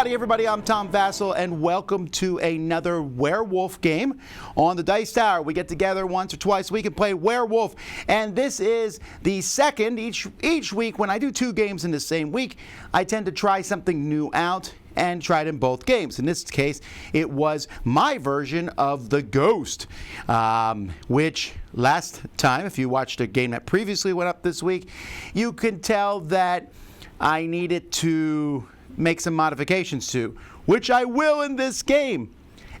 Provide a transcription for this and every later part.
Howdy everybody, I'm Tom Vasel and welcome to another Werewolf game on the Dice Tower. We get together once or twice a week and play Werewolf, and this is the second. Each week when I do two games in the same week, I tend to try something new out and try it in both games. In this case, it was my version of the Ghost, which last time, if you watched a game that previously went up this week, you can tell that I needed to make some modifications to, which I will in this game.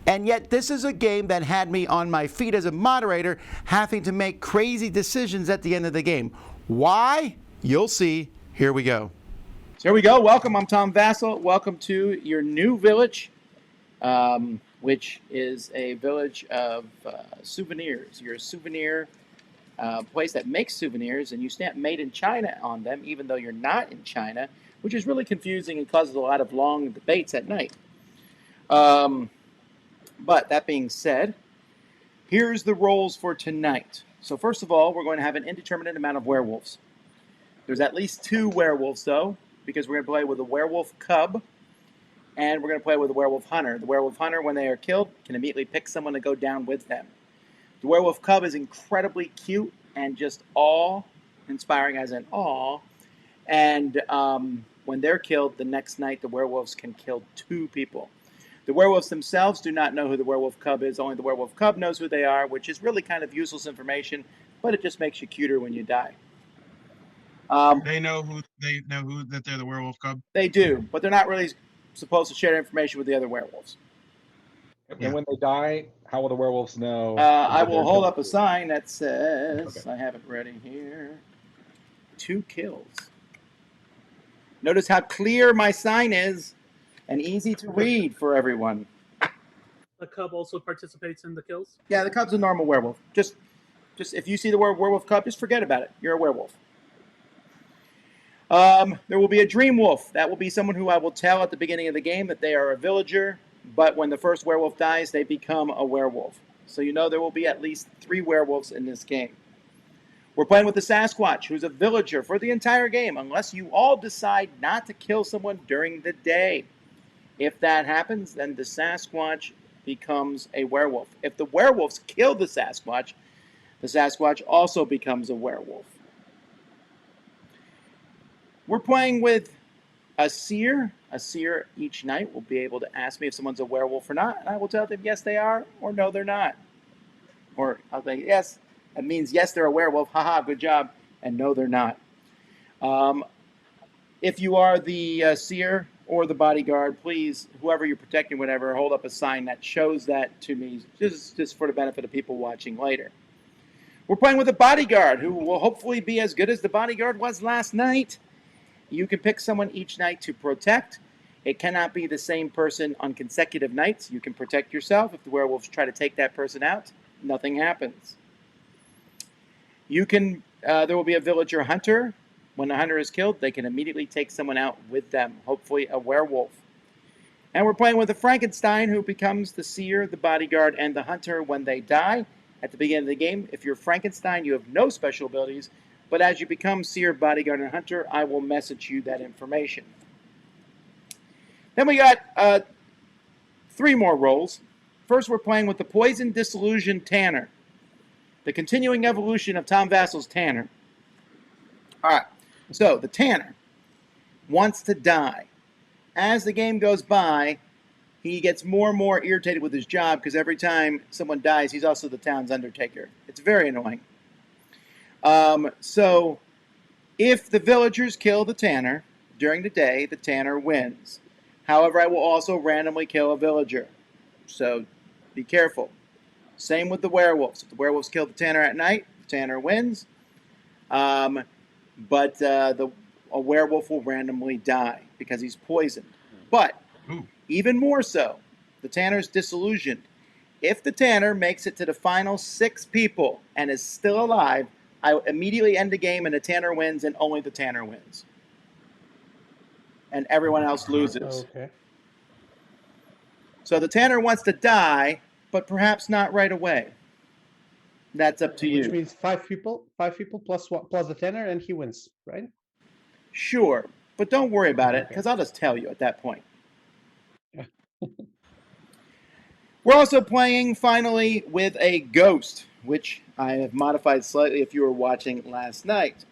And yet this is a game that had me on my feet as a moderator, having to make crazy decisions at the end of the game. Why? You'll see. Here we go. So here we go. Welcome. I'm Tom Vasel. Welcome to your new village, which is a village of souvenirs. You're a souvenir place that makes souvenirs, and you stamp made in China on them, even though you're not in China, which is really confusing and causes a lot of long debates at night. But that being said, here's the roles for tonight. So first of all, we're going to have an indeterminate amount of werewolves. There's at least 2 werewolves, though, because we're going to play with a werewolf cub, and we're going to play with a werewolf hunter. The werewolf hunter, when they are killed, can immediately pick someone to go down with them. The werewolf cub is incredibly cute and just awe-inspiring, as in awe. And when they're killed, the next night the werewolves can kill 2 people. The werewolves themselves do not know who the werewolf cub is. Only the werewolf cub knows who they are, which is really kind of useless information, but it just makes you cuter when you die. They know that they're the werewolf cub? They do, but they're not really supposed to share information with the other werewolves. And when they die, how will the werewolves know? I will hold up a sign that says, I have it ready here, 2 kills. Notice how clear my sign is and easy to read for everyone. The cub also participates in the kills? Yeah, the cub's a normal werewolf. Just if you see the word werewolf cub, just forget about it. You're a werewolf. There will be a dream wolf. That will be someone who I will tell at the beginning of the game that they are a villager, but when the first werewolf dies, they become a werewolf. So you know there will be at least 3 werewolves in this game. We're playing with the Sasquatch, who's a villager for the entire game, unless you all decide not to kill someone during the day. If that happens, then the Sasquatch becomes a werewolf. If the werewolves kill the Sasquatch also becomes a werewolf. We're playing with a seer. A seer each night will be able to ask me if someone's a werewolf or not, and I will tell them yes they are, or no they're not. Or I'll say yes. That means, yes, they're a werewolf. Haha, good job. And no, they're not. If you are the seer or the bodyguard, please, whoever you're protecting, whatever, hold up a sign that shows that to me, just for the benefit of people watching later. We're playing with a bodyguard who will hopefully be as good as the bodyguard was last night. You can pick someone each night to protect. It cannot be the same person on consecutive nights. You can protect yourself. If the werewolves try to take that person out, nothing happens. You can, there will be a villager hunter. When the hunter is killed, they can immediately take someone out with them, hopefully a werewolf. And we're playing with a Frankenstein who becomes the seer, the bodyguard, and the hunter when they die at the beginning of the game. If you're Frankenstein, you have no special abilities, but as you become seer, bodyguard, and hunter, I will message you that information. Then we got 3 more roles. First, we're playing with the Poison Disillusioned Tanner. The continuing evolution of Tom Vasel's Tanner. All right, so the Tanner wants to die. As the game goes by, he gets more and more irritated with his job because every time someone dies, he's also the town's undertaker. It's very annoying. So if the villagers kill the Tanner during the day, the Tanner wins. However, I will also randomly kill a villager. So be careful. Same with the werewolves. If the werewolves kill the Tanner at night, the Tanner wins. But a werewolf will randomly die because he's poisoned. But even more so, the Tanner's disillusioned. If the Tanner makes it to the final 6 people and is still alive, I will immediately end the game and the Tanner wins and only the Tanner wins. And everyone else loses. Okay. So the Tanner wants to die, but perhaps not right away. That's up to you. Which means 5 people plus the Tanner, and he wins, right? Sure, but don't worry about it, because I'll just tell you at that point. We're also playing, finally, with a ghost, which I have modified slightly if you were watching last night.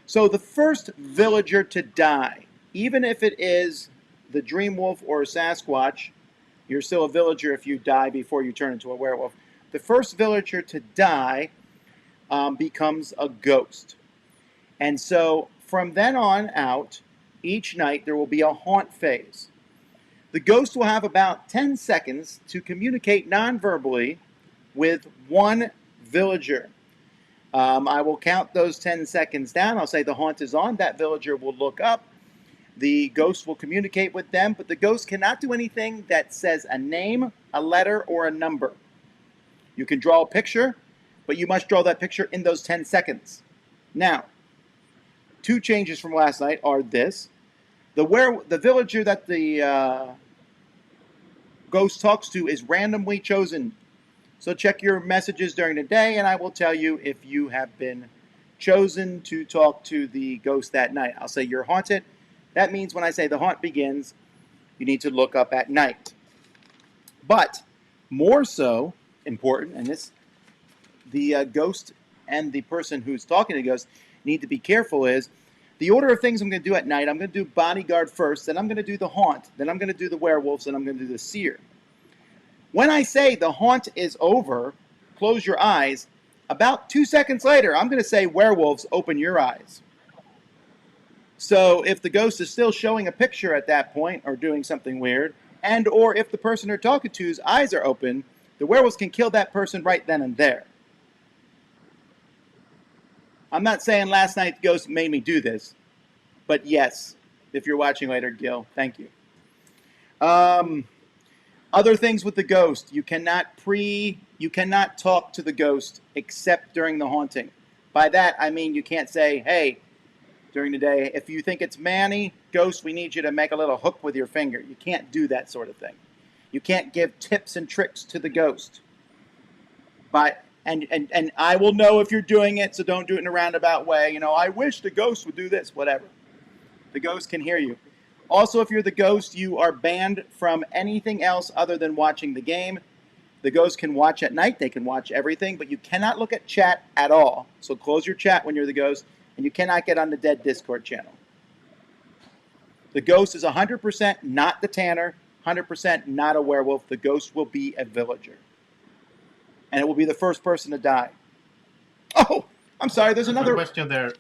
So the first villager to die, even if it is the Dream Wolf or a Sasquatch, you're still a villager if you die before you turn into a werewolf. The first villager to die becomes a ghost. And so from then on out, each night there will be a haunt phase. The ghost will have about 10 seconds to communicate non-verbally with one villager. I will count those 10 seconds down. I'll say the haunt is on. That villager will look up. The ghost will communicate with them, but the ghost cannot do anything that says a name, a letter, or a number. You can draw a picture, but you must draw that picture in those 10 seconds. Now, two changes from last night are this. The villager that the ghost talks to is randomly chosen. So check your messages during the day, and I will tell you if you have been chosen to talk to the ghost that night. I'll say you're haunted. That means when I say the haunt begins, you need to look up at night. But more so important, and the ghost and the person who's talking to the ghost need to be careful, is the order of things I'm going to do at night. I'm going to do Bodyguard first, then I'm going to do the haunt, then I'm going to do the werewolves, and I'm going to do the seer. When I say the haunt is over, close your eyes, about 2 seconds later, I'm going to say werewolves, open your eyes. So if the ghost is still showing a picture at that point or doing something weird, and or if the person they're talking to's eyes are open, the werewolves can kill that person right then and there. I'm not saying last night the ghost made me do this, but yes, if you're watching later, Gil, thank you. Other things with the ghost, you cannot talk to the ghost except during the haunting. By that, I mean you can't say, hey, during the day, if you think it's Manny, ghost, we need you to make a little hook with your finger. You can't do that sort of thing. You can't give tips and tricks to the ghost. And I will know if you're doing it, so don't do it in a roundabout way. You know, I wish the ghost would do this, whatever. The ghost can hear you. Also, if you're the ghost, you are banned from anything else other than watching the game. The ghost can watch at night. They can watch everything, but you cannot look at chat at all. So close your chat when you're the ghost, and you cannot get on the dead Discord channel. The ghost is 100% not the Tanner, 100% not a werewolf. The ghost will be a villager. And it will be the first person to die. Oh, I'm sorry, there's another question there.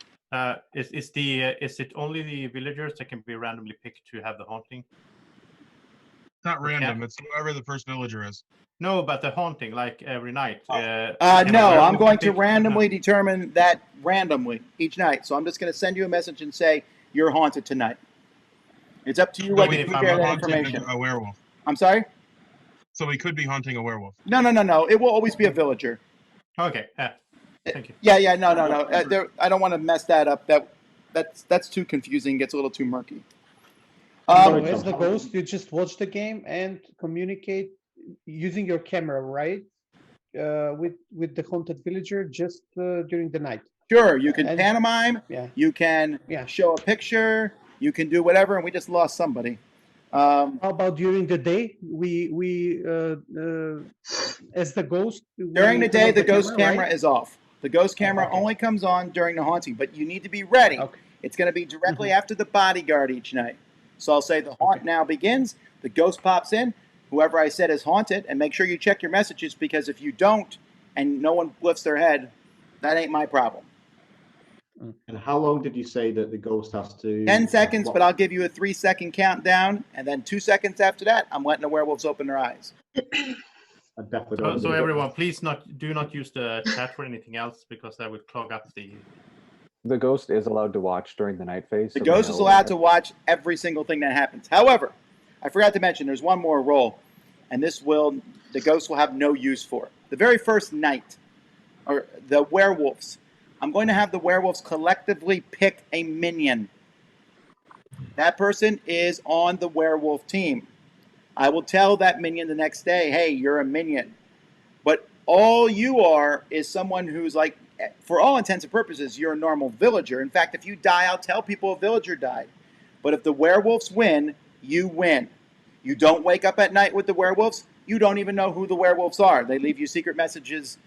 Is it only the villagers that can be randomly picked to have the haunting? It's not random. It's whoever the first villager is. No, but the haunting, like every night. No, I'm going to randomly determine that randomly each night. So I'm just going to send you a message and say, you're haunted tonight. It's up to you whether you share that information. A werewolf. I'm sorry? So we could be hunting a werewolf. No. It will always be a villager. Okay, thank you. Yeah, no. I don't want to mess that up. That's too confusing. Gets a little too murky. As the ghost, you just watch the game and communicate using your camera, right? With the haunted villager just during the night. Sure, you can pantomime. Yeah. You can show a picture. You can do whatever. And we just lost somebody. How about during the day? We as the ghost. During the day, the ghost camera right? is off. The ghost camera only comes on during the haunting, but you need to be ready. Okay. It's going to be directly after the Bodyguard each night. So I'll say the haunt now begins. The ghost pops in. Whoever I said is haunted, and make sure you check your messages, because if you don't and no one lifts their head, that ain't my problem. And how long did you say that the ghost has to? 10 seconds, but I'll give you a 3-second countdown, and then 2 seconds after that, I'm letting the werewolves open their eyes. So everyone, please do not use the chat for anything else, because that would clog up the. The ghost is allowed to watch during the night phase. The ghost is allowed to watch every single thing that happens. However, I forgot to mention there's one more role, and the ghost will have no use for. The very first night, or the werewolves, I'm going to have the werewolves collectively pick a minion. That person is on the werewolf team. I will tell that minion the next day, hey, you're a minion. But all you are is someone who's like, for all intents and purposes, you're a normal villager. In fact, if you die, I'll tell people a villager died. But if the werewolves win, you win. You don't wake up at night with the werewolves. You don't even know who the werewolves are. They leave you secret messages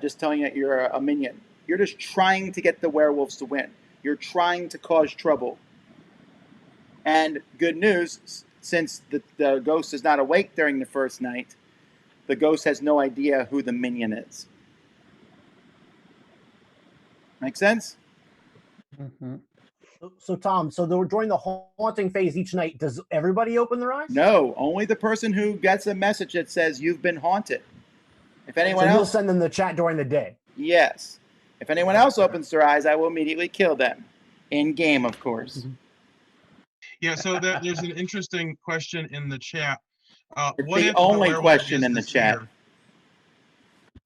just telling you that you're a minion. You're just trying to get the werewolves to win. You're trying to cause trouble. And good news, since the ghost is not awake during the first night, the ghost has no idea who the minion is. Make sense? Mhm. So Tom, during the haunting phase each night, does everybody open their eyes? No, only the person who gets a message that says you've been haunted. If anyone So he'll else, send them the chat during the day. yes. If anyone else opens their eyes, I will immediately kill them. In game, of course. Yeah, so there's an interesting question in the chat. It's What the if only werewolf question is in the chat.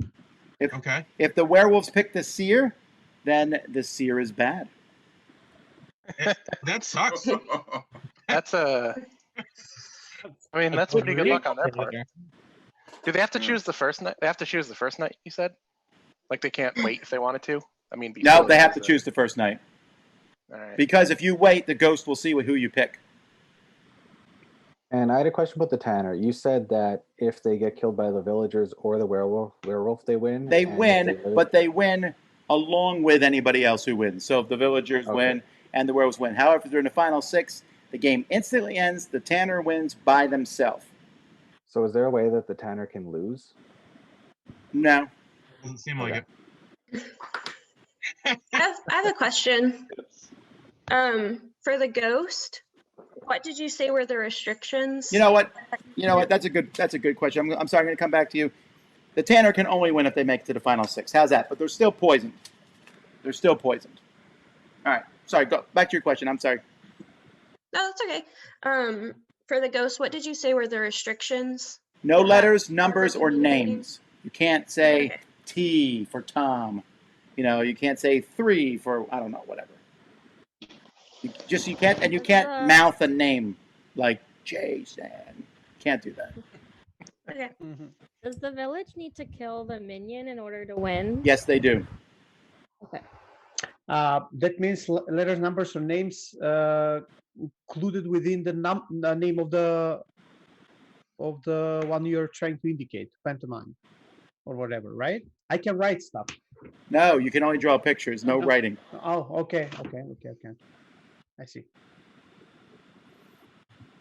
seer? Okay. If the werewolves pick the seer, then the seer is bad. That sucks. That's a. I mean, that's pretty good luck on their part. Do they have to choose the first night? They have to choose the first night, you said? Like they can't wait if they wanted to? I mean, No, they have to choose the first night. All right. Because if you wait, the ghost will see who you pick. And I had a question about the Tanner. You said that if they get killed by the villagers or the werewolf, they win. They and win, if they live- but they win along with anybody else who wins. So if the villagers win and the werewolves win. However, during the final 6, the game instantly ends. The Tanner wins by themselves. So is there a way that the Tanner can lose? No. Doesn't seem like it. I have a question. For the ghost, what did you say were the restrictions? You know what? That's a good question. I'm sorry. I'm going to come back to you. The Tanner can only win if they make it to the final 6. How's that? But they're still poisoned. They're still poisoned. All right. Sorry. Go back to your question. I'm sorry. No, that's okay. For the ghost, what did you say were the restrictions? No letters, numbers, or names. You can't say T for Tom. You can't say 3 for I don't know, whatever. You can't mouth a name like Jason. Can't do that. Okay. Does the village need to kill the minion in order to win? Yes, they do. Okay. That means letters, numbers, or names included within the name of the one you're trying to indicate, pantomime, or whatever, right? I can write stuff. No, you can only draw pictures. No writing. Oh, okay. I see.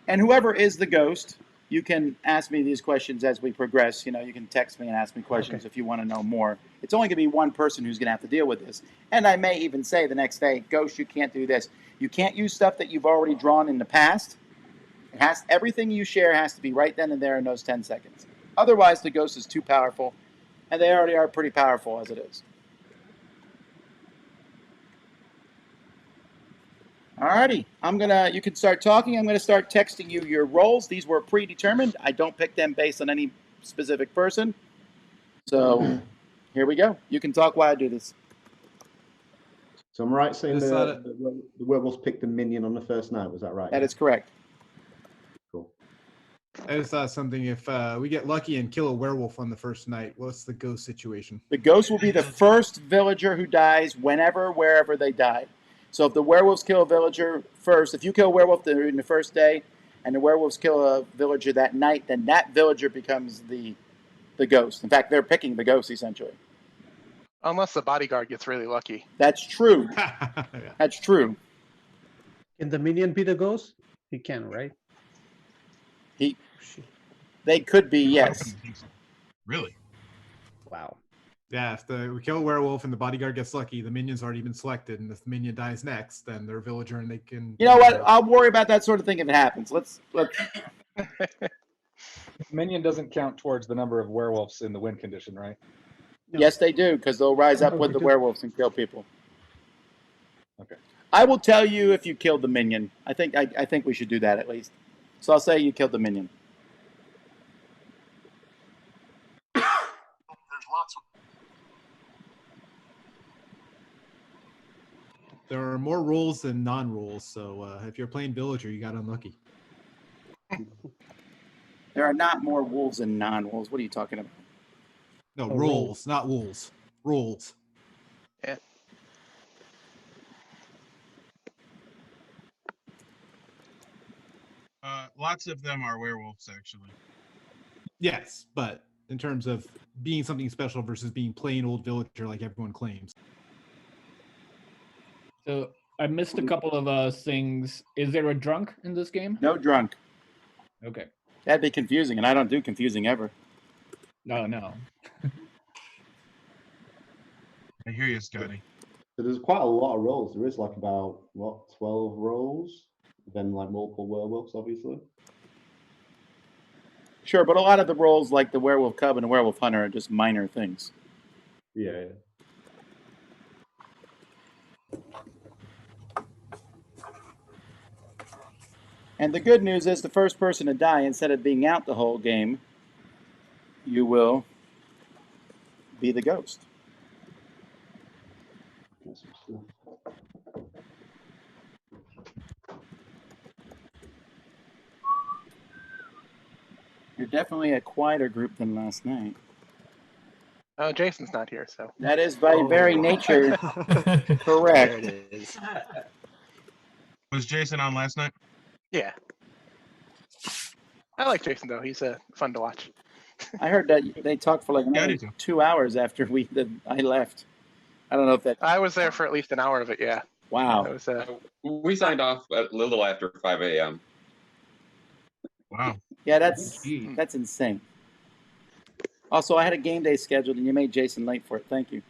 And whoever is the ghost, you can ask me these questions as we progress. You can text me and ask me questions if you want to know more. It's only going to be one person who's going to have to deal with this. And I may even say the next day, Ghost, you can't do this. You can't use stuff that you've already drawn in the past. Everything you share has to be right then and there in those 10 seconds. Otherwise, the ghost is too powerful, and they already are pretty powerful as it is. Alrighty, you can start talking. I'm gonna start texting you your roles. These were predetermined. I don't pick them based on any specific person. So here we go. You can talk while I do this. So I'm right saying the werewolves picked the minion on the first night. Was that right? That is correct. Cool. I just thought something. If we get lucky and kill a werewolf on the first night, what's the ghost situation? The ghost will be the first villager who dies wherever they die. So if the werewolves kill a villager first, if you kill a werewolf during the first day, and the werewolves kill a villager that night, then that villager becomes the ghost. In fact, they're picking the ghost, essentially. Unless the bodyguard gets really lucky. That's true. That's true. Can the minion be the ghost? He can, right? They could be, yes. Really? Wow. Yeah, if we kill a werewolf and the bodyguard gets lucky, the minion's already been selected, and if the minion dies next, then they're a villager and they can. You know what? I'll worry about that sort of thing if it happens. Let's. Minion doesn't count towards the number of werewolves in the win condition, right? No. Yes, they do, because they'll rise up with the werewolves and kill people. Okay. I will tell you if you killed the minion. I think we should do that at least. So I'll say you killed the minion. There are more rules than non-rules, so if you're playing villager, you got unlucky. There are not more wolves than non-wolves. What are you talking about? No, rules, not wolves. Rules. Yeah. Lots of them are werewolves, actually. Yes, but in terms of being something special versus being plain old villager like everyone claims. So I missed a couple of things. Is there a drunk in this game? No drunk. Okay. That'd be confusing, and I don't do confusing ever. No. I hear you, Scotty. So there's quite a lot of roles. There is like about, 12 roles? Then like multiple werewolves, obviously. Sure, but a lot of the roles, like the werewolf cub and the werewolf hunter, are just minor things. Yeah. And the good news is the first person to die, instead of being out the whole game, you will be the ghost. You're definitely a quieter group than last night. Oh, Jason's not here, so. That is by very nature correct. There it is. Was Jason on last night? Yeah. I like Jason though. He's fun to watch. I heard that they talked for like another 2 hours after I left. I don't know if that. I was there for at least an hour of it. Yeah. Wow. It was, We signed off a little after 5 a.m. Wow. Yeah, that's insane. Also, I had a game day scheduled, and you made Jason late for it. Thank you.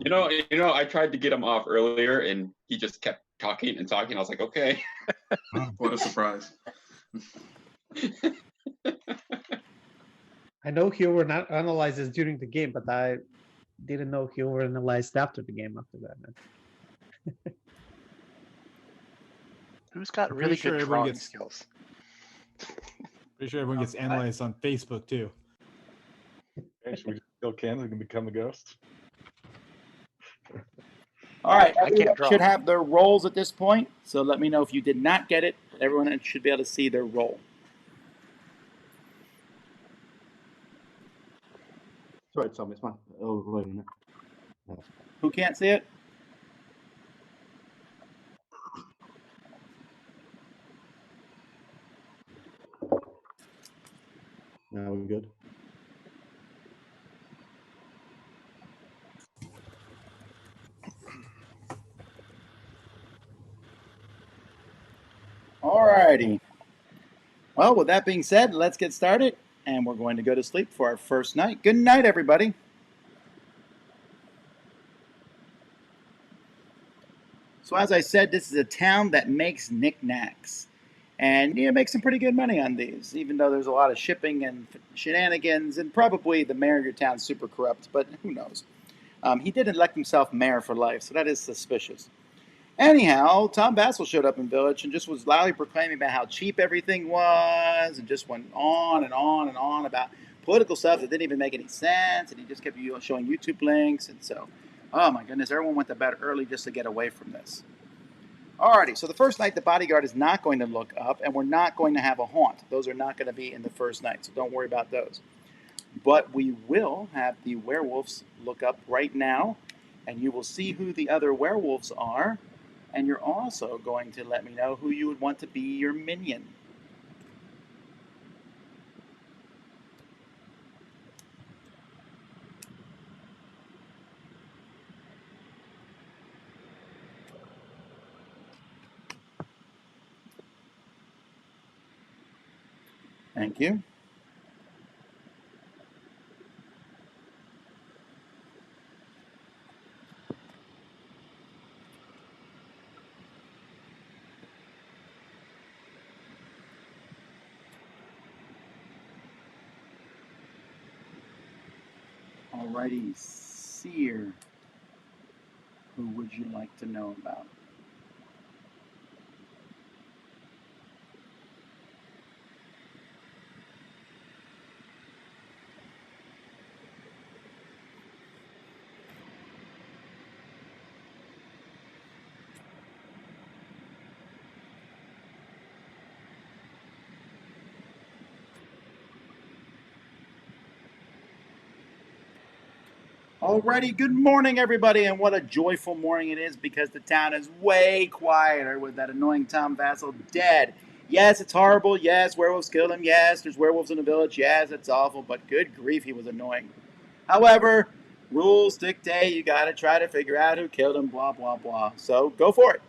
You know, I tried to get him off earlier, and he just kept talking and talking. I was like, okay. What a surprise. I know he overanalyzes during the game, but I didn't know he overanalyzed after the game after that. Who's got Pretty really sure good everyone drawing gets- skills? Pretty sure everyone gets analyzed on Facebook too. Okay, should we kill Ken and become a ghost? All right, I can't everyone draw. should have their roles at this point. So let me know if you did not get it. Everyone should be able to see their role. Sorry, Tom, it's my overloading it. Who can't see it? Now we're good. All righty. Well, with that being said, let's get started. And we're going to go to sleep for our first night. Good night, everybody. So as I said, this is a town that makes knickknacks. And you make some pretty good money on these, even though there's a lot of shipping and shenanigans, and probably the mayor of your town's super corrupt, but who knows. He did elect himself mayor for life, so that is suspicious. Anyhow, Tom Vasel showed up in Village and just was loudly proclaiming about how cheap everything was, and just went on and on and on about political stuff that didn't even make any sense, and he just kept showing YouTube links, and so, oh my goodness, everyone went to bed early just to get away from this. Alrighty, so the first night the bodyguard is not going to look up, and we're not going to have a haunt. Those are not going to be in the first night, so don't worry about those. But we will have the werewolves look up right now, and you will see who the other werewolves are, and you're also going to let me know who you would want to be your minion. Thank you. Alrighty, Seer. Who would you like to know about? Alrighty, good morning, everybody, and what a joyful morning it is because the town is way quieter with that annoying Tom Vasel dead. Yes, it's horrible. Yes, werewolves killed him. Yes, there's werewolves in the village. Yes, it's awful. But good grief, he was annoying. However, rules dictate you got to try to figure out who killed him. Blah blah blah. So go for it.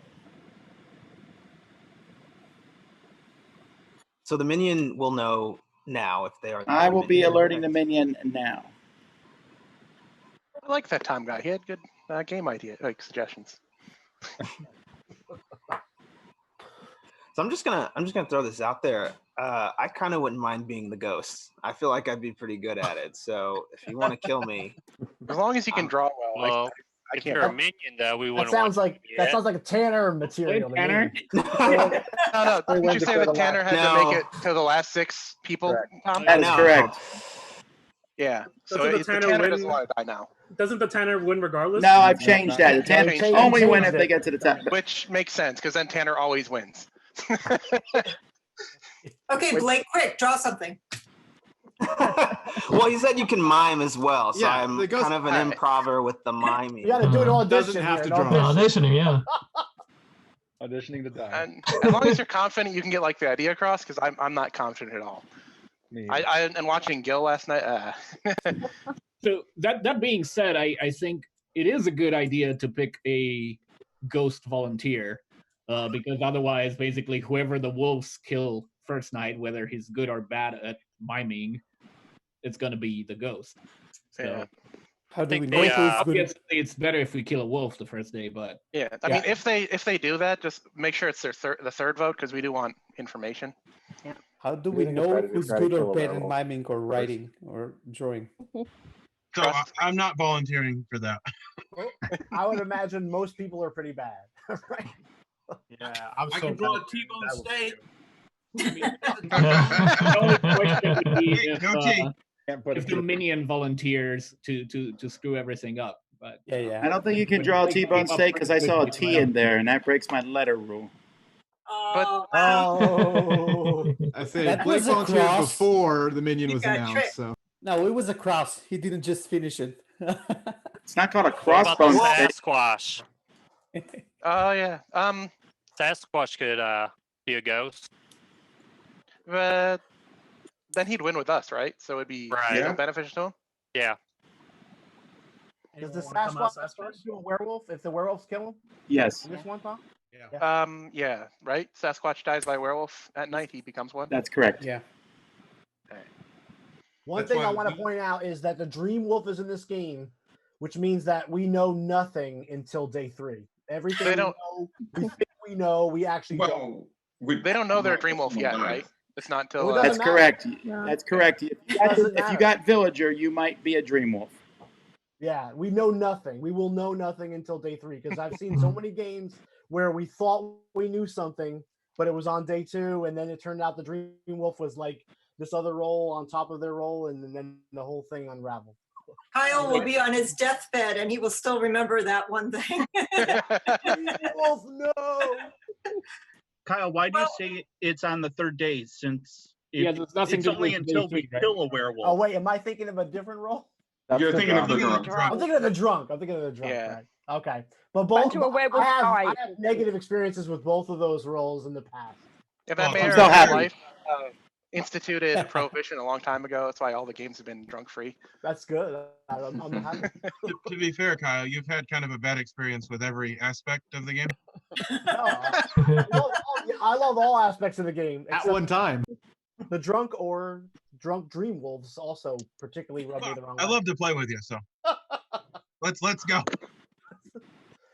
So the minion will know now if they are. I will be alerting the minion now. I like that Tom guy. He had good game idea, like suggestions. So I'm just gonna throw this out there. I kind of wouldn't mind being the ghost. I feel like I'd be pretty good at it. So if you want to kill me, as long as you can draw well. I can't. If you're a minion, though, we wouldn't. That sounds like a Tanner material. To Tanner? Me. No. Did you say that Tanner had to make it to the last 6 people? Tom? That is correct. Yeah. So the Tanner doesn't want to die now. Doesn't the Tanner win regardless? No, I've changed that. The Tanner only win if they get to the top. Which makes sense because then Tanner always wins. Okay, Blake, quick, draw something. Well, you said you can mime as well, so Yeah, I'm the ghost- kind of an improver with the miming. You got to do an audition. Doesn't have to here, draw. an Auditioning, yeah. Auditioning to die. And as long as you're confident, you can get like the idea across. Because I'm not confident at all. And watching Gil last night. So that being said, I think it is a good idea to pick a ghost volunteer, because otherwise, basically, whoever the wolves kill first night, whether he's good or bad at miming, it's gonna be the ghost. So Yeah. How do we know who's good? obviously it's better if we kill a wolf the first day, but Yeah, I mean, if they do that, just make sure it's the third vote because we do want information. How do we think know it's who's try to good or kill a bad in werewolf miming or writing or drawing? So I'm not volunteering for that. I would imagine most people are pretty bad, right? Yeah, I'm I can draw a T-bone steak. the only question would be if the minion volunteers to screw everything up. But Yeah. I don't think you can draw a T-bone steak because I saw a T in there, and that breaks my letter rule. Oh, I say That Blake was a volunteered cross. before the minion You was got announced. tricked. So No, it was a cross. He didn't just finish it. It's not called a What about crossbone the steak. Sasquatch? Oh yeah. Sasquatch could be a ghost. But then he'd win with us, right? So it'd be Right. beneficial to him. Yeah. Does the Anyone wanna come out Sasquatch do a werewolf if the werewolves kill him? Yes, In this one, Tom? Yeah, right. Sasquatch dies by werewolf at night. He becomes one. that's correct. Yeah. One That's thing I why want to point out is that the Dream Wolf is in this game, which means that we know nothing until day 3. Everything They we don't- know, we think we know, we actually don't. Well, They don't know they're a dream wolf yet, right? It's not until. Well, it That's doesn't matter. correct. Yeah. That's correct. If you got Villager, you might be a dream wolf. Yeah, we know nothing. We will know nothing until day 3 because I've seen so many games where we thought we knew something, but it was on day 2, and then it turned out the Dream Wolf was like this other role on top of their role, and then the whole thing unraveled. Kyle will be on his deathbed and he will still remember that one thing. Wolf, no! Kyle, why do you say it's on the 3rd day? Since Yeah, there's nothing it's to do only with until day we 3, right? kill a werewolf. Oh, wait, am I thinking of a different role? You're thinking of the drunk. I'm thinking of the drunk. Yeah. Right? Okay. But both to a werewolf I died. have negative experiences with both of those roles in the past. If that I'm mayor so of happy. life instituted prohibition a long time ago, that's why all the games have been drunk free. That's good. I'm happy. To be fair, Kyle, you've had kind of a bad experience with every aspect of the game. I love all aspects of the game. at except one time. The drunk or drunk Dream Wolves also particularly rub me the wrong way. I love to play with you, so let's go.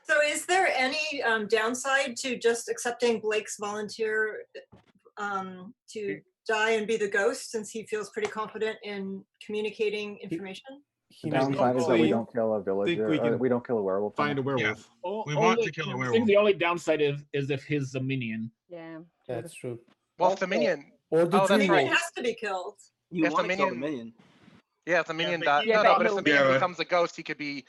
So is there any downside to just accepting Blake's volunteer to die and be the ghost since he feels pretty confident in communicating information? The downside is that we don't kill a villager. We don't kill a werewolf. Find a werewolf. We want to kill a I werewolf. think the only downside is if he's a minion. Yeah. That's true. Well, if the minion. Or the Oh, The that's Dream right. minion Wolf. has to be killed. You If the want to kill the minion- minion. Yeah, if the minion but dies. yeah, No, but if the minion Yeah, becomes a ghost, he could be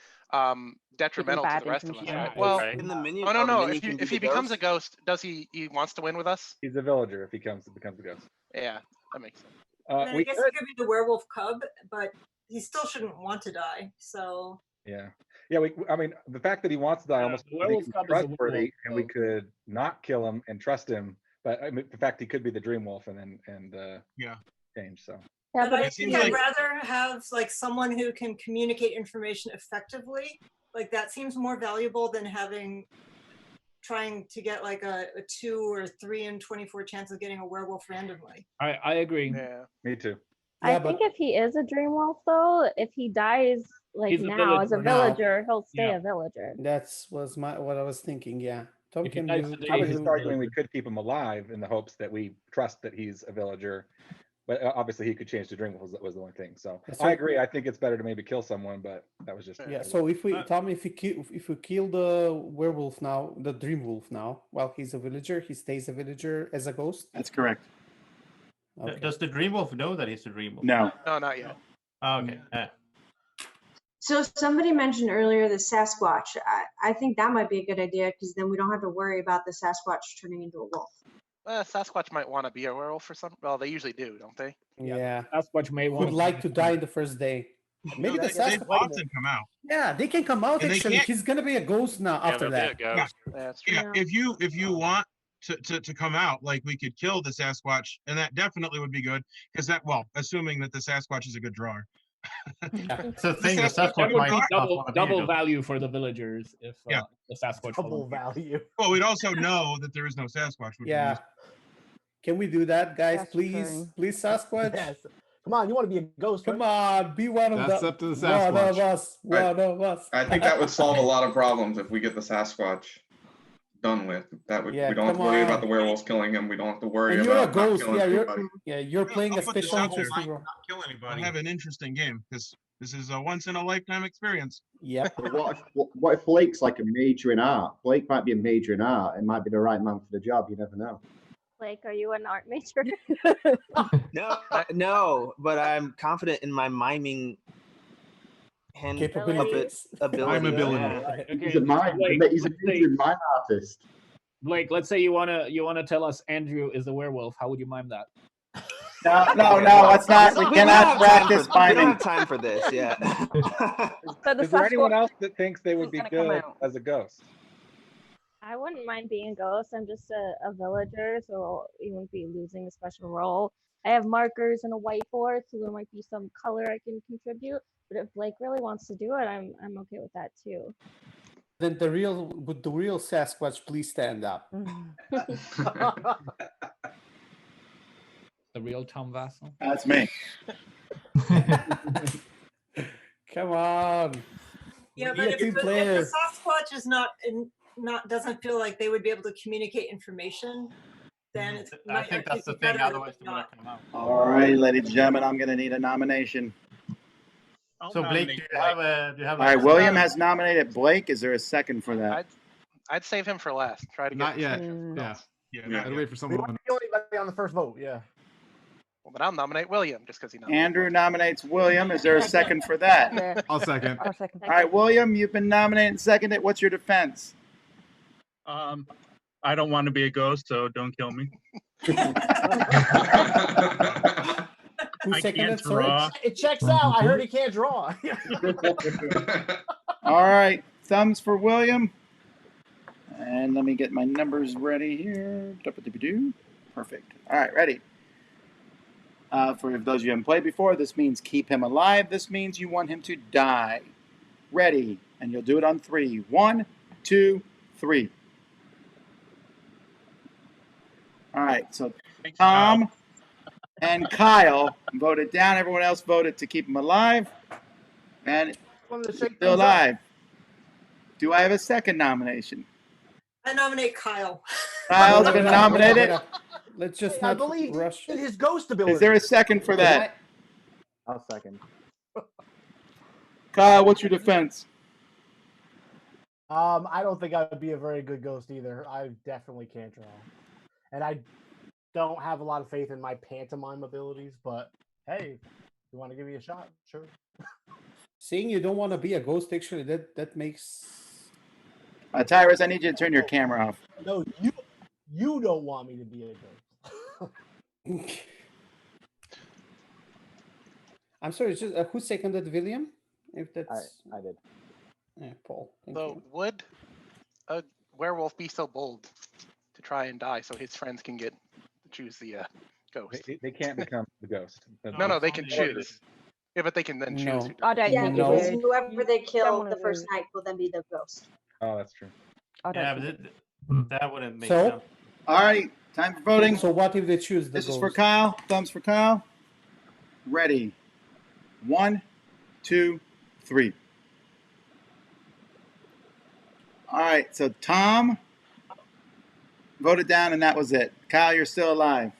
detrimental to bad the rest of us, information. right? Yeah, Well, right. Can the minion? oh no, the no. minion can If be he the becomes a ghost? ghost, does he wants to win with us? He's a villager if he becomes a ghost. Yeah, that makes sense. And then I We guess could, it could be the werewolf cub, but he still shouldn't want to die. So yeah. I mean, the fact that he wants to die almost the makes werewolf him cub is a trustworthy, werewolf, and we so- could not kill him and trust him. But I mean, in fact, he could be the Dream Wolf and yeah, change. So Yeah, But I it think seems I'd like rather have like someone who can communicate information effectively. Like that seems more valuable than trying to get like a 2 or 3 in 24 chance of getting a werewolf randomly. I agree. Yeah. me too. I think if he is a dream wolf, though, if he dies like He's a now as a villager now. villager, he'll stay Yeah. a villager. That's what I was thinking. Yeah. Tom, If he can dies you? today, I was just arguing we could keep him alive in the hopes that we trust that he's a villager. But obviously, he could change to Dream Wolf. Was the only thing. So So- I agree. I think it's better to maybe kill someone, but that was just Yeah. So if we, Tom, if we kill the werewolf now, the dream wolf now, while he's a villager, he stays a villager as a ghost. That's correct. Okay. Does the Dream Wolf know that he's a Dream Wolf? No. No, not yet. Oh, okay. So somebody mentioned earlier the Sasquatch. I think that might be a good idea because then we don't have to worry about the Sasquatch turning into a wolf. Sasquatch might want to be a werewolf or something. Well, they usually do, don't they? Yeah. Sasquatch may Would like to die in the first day. Maybe the they Sasquatch. often come out. Yeah, they can come out. And they Actually, can't- he's gonna be a ghost now after that. Yeah. That's true. Yeah, if you want to come out, like we could kill the Sasquatch, and that definitely would be good. Because assuming that the Sasquatch is a good drawer. So That would be double value for the villagers if the Sasquatch. Double value. Well, we'd also know that there is no Sasquatch. Which Yeah. is- Can we do that, guys? Please, please, Sasquatch. Yes. Come on, you want to be a ghost? Come on, be one of That's the. up to the One of Sasquatch. us. One of us. I think that would solve a lot of problems if we get the Sasquatch done with. That would Yeah, we don't have to come worry on. about the werewolves killing him. We don't have to worry And you're a about not ghost. killing Yeah, anybody. you're playing a I'll put this special out there. interesting role. Kill anybody. Have an interesting game because this is a once in a lifetime experience. Yep. But what if Blake's like a major in art? Blake might be a major in art and might be the right man for the job. You never know. Like, are you an art major? No, but I'm confident in my miming hand Capabilities. ability. He's a mime. He's a major mime artist. Blake, let's say you wanna tell us Andrew is the werewolf. How would you mime that? No, let's not. We cannot practice We don't miming. have time for this yet. Is there anyone else that thinks they would be gonna come good out. as a ghost? I wouldn't mind being a ghost. I'm just a villager, so you wouldn't be losing a special role. I have markers and a whiteboard, so there might be some color I can contribute. But if Blake really wants to do it, I'm okay with that too. Then the real Sasquatch, please stand up. The real Tom Vasel. That's me. Come on. Yeah, We but are if team the players. Sasquatch is doesn't feel like they would be able to communicate information, then it's. I think that's the thing. Otherwise, they would come out. All right, ladies and gentlemen, I'm going to need a nomination. So Blake, do you have a? All right, William has nominated Blake. Is there a second for that? I'd save him for last. Try to get. Not yet. Yeah. Yeah. I'd wait for We someone. want to kill anybody on the first vote. Yeah. Well, then I'll nominate William just because he nominated. Andrew nominates William. Is there a second for that? I'll second. I'll second. All right, William, you've been nominated and seconded. What's your defense? I don't want to be a ghost, so don't kill me. Who I seconded? can't Sorry? draw. It checks out. I heard he can't draw. All right, thumbs for William. And let me get my numbers ready here. Perfect. All right, ready. For those of you who haven't played before, this means keep him alive. This means you want him to die. Ready, and you'll do it on 3. 1, 2, 3. All right, so Tom and Kyle voted down. Everyone else voted to keep him alive. And still alive. Do I have a second nomination? I nominate Kyle. Kyle's been nominated. Let's just I not believe rush. in his ghost ability. Is there a second for that? I'll second. Kyle, what's your defense? I don't think I would be a very good ghost either. I definitely can't draw, and I don't have a lot of faith in my pantomime abilities. But hey, you want to give me a shot? Sure. Seeing you don't want to be a ghost, actually, that makes. Tyrus, I need you to turn your camera off. No, you don't want me to be a ghost. I'm sorry. It's just who seconded William? If that's I did. Yeah, Paul. So would a werewolf be so bold to try and die so his friends can choose the ghost. They can't become the ghost. No, they can choose. Yeah, but they can then choose. No. Who I don't Yeah, think because it is. whoever they kill Someone the first is. night will then be the ghost. Oh, that's true. I don't Yeah, think but that wouldn't make So? sense. All right, time for voting. So what if they choose the This ghost? is for Kyle. Thumbs for Kyle. Ready. 1, 2, 3. All right, so Tom voted down, and that was it. Kyle, you're still alive.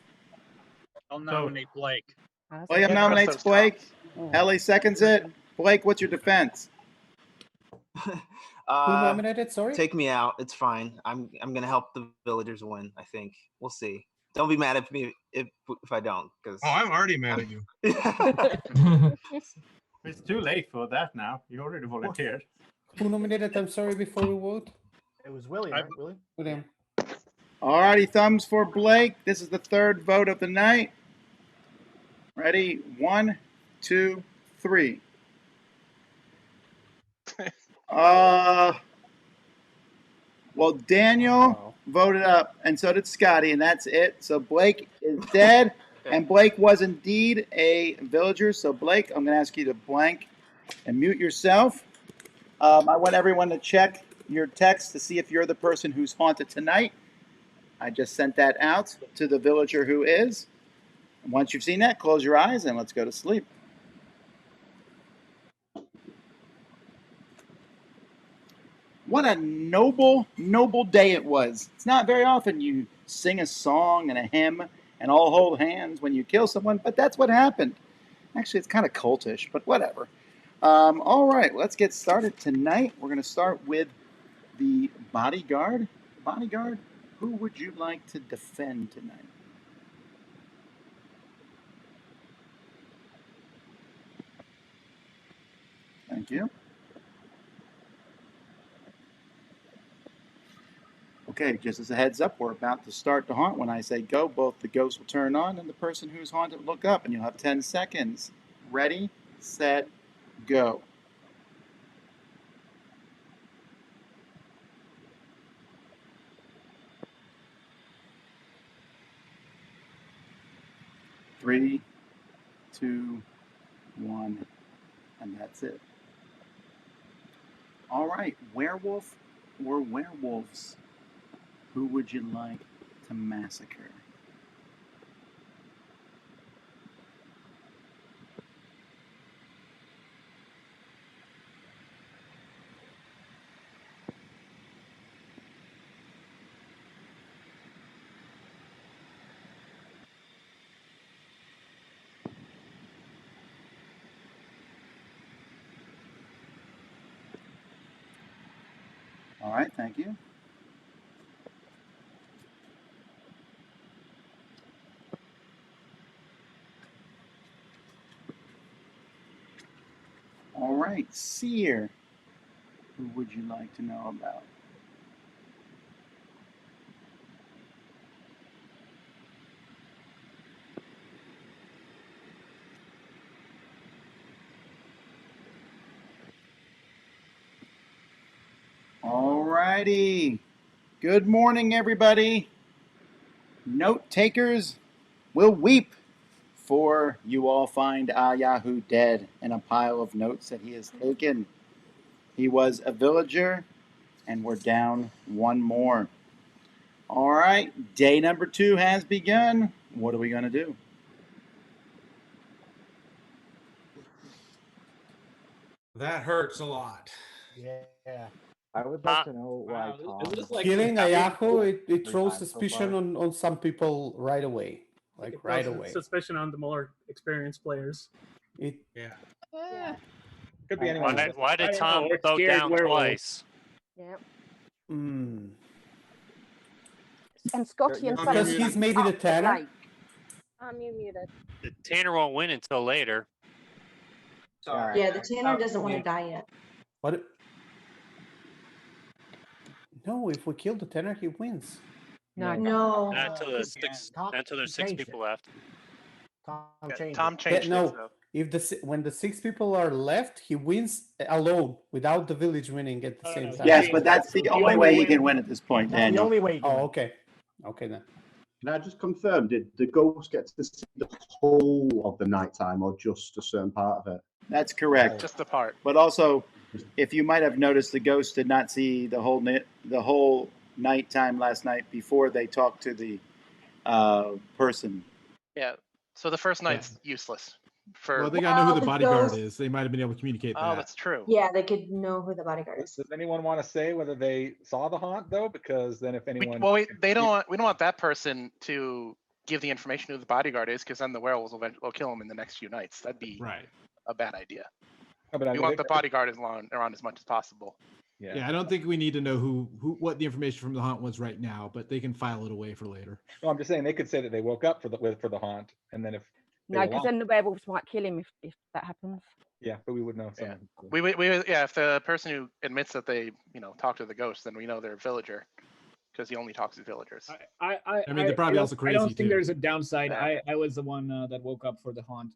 I'll nominate Blake. William Can't nominates trust those Blake. Oh. Ellie seconds it. Blake, what's your defense? Who nominated? Sorry. Take me out. It's fine. I'm gonna help the villagers win. I think we'll see. Don't be mad at me if I don't. Because Oh, I'm already mad at you. It's too late for that now. You already volunteered. Who nominated? I'm sorry. Before we vote. It was William, right? William. William. All righty, thumbs for Blake. This is the third vote of the night. Ready? 1, 2, 3. Well, Daniel voted up, and so did Scotty, and that's it. So Blake is dead, and Blake was indeed a villager. So Blake, I'm going to ask you to blank and mute yourself. I want everyone to check your text to see if you're the person who's haunted tonight. I just sent that out to the villager who is. And once you've seen that, close your eyes and let's go to sleep. What a noble, noble day it was. It's not very often you sing a song and a hymn and all hold hands when you kill someone, but that's what happened. Actually, it's kind of cultish, but whatever. All right, let's get started tonight. We're going to start with the Bodyguard. Bodyguard, who would you like to defend tonight? Thank you. Okay, just as a heads up, we're about to start to haunt. When I say go, both the ghost will turn on and the person who's haunted will look up, and you'll have 10 seconds. Ready, set, go. Three, 2, 1, and that's it. All right, werewolf or werewolves? Who would you like to massacre? All right, thank you. All right, seer. Who would you like to know about? All righty. Good morning, everybody. Note takers will weep, for you all find Yahoo dead in a pile of notes that he has taken. He was a villager, and we're down one more. All right, day number 2 has begun. What are we going to do? That hurts a lot. Yeah. I would like to know why Tom. Killing a Yahoo, it every throws time so suspicion far. on some people right away. Like It right throws away. Suspicion on the more experienced players. It Yeah. Could be anyone. Why did I don't Tom know, it's vote scared down werewolf. twice? Yep. mm, And Scotty and because Simon he's maybe the up tanner. like. You muted. The Tanner won't win until later. Sorry. Yeah, the tanner doesn't want to die yet. What? No, if we kill the tanner, he wins. No. No. Not until there's six changed people left. Tom changed. Tom it. changed no, it. So. if when the 6 people are left, he wins alone without the village winning at the same time. Yes, but that's the only way he can win at this point, That's the Daniel. only way. You can Oh, win. okay. Okay then. Can I just confirm, did the ghost get to see the whole of the nighttime or just a certain part of it? That's correct. Just the part. But also, if you might have noticed, the ghost did not see the whole nighttime last night before they talked to the person. Yeah. So the first night's useless. For Well, they gotta know who the the bodyguard ghost- is. They might have been able to communicate that. Oh, that's true. Yeah, they could know who the bodyguard is. Does anyone want to say whether they saw the haunt though? Because then if anyone, We don't want that person to give the information who the bodyguard is, because then the werewolves will kill him in the next few nights. That'd be a bad idea. Oh, but I We mean, want the bodyguard around as much as possible. Yeah, I don't think we need to know what the information from the haunt was right now, but they can file it away for later. No, I'm just saying they could say that they woke up for the haunt, and then if they No, were because lying- then the werewolves might kill him if that happens. yeah, but we would know. Yeah. Someone. If the person who admits that they talked to the ghost, then we know they're a villager, because he only talks to villagers. I mean, they're probably also I crazy, don't think too. there's a downside. I was the one that woke up for the haunt,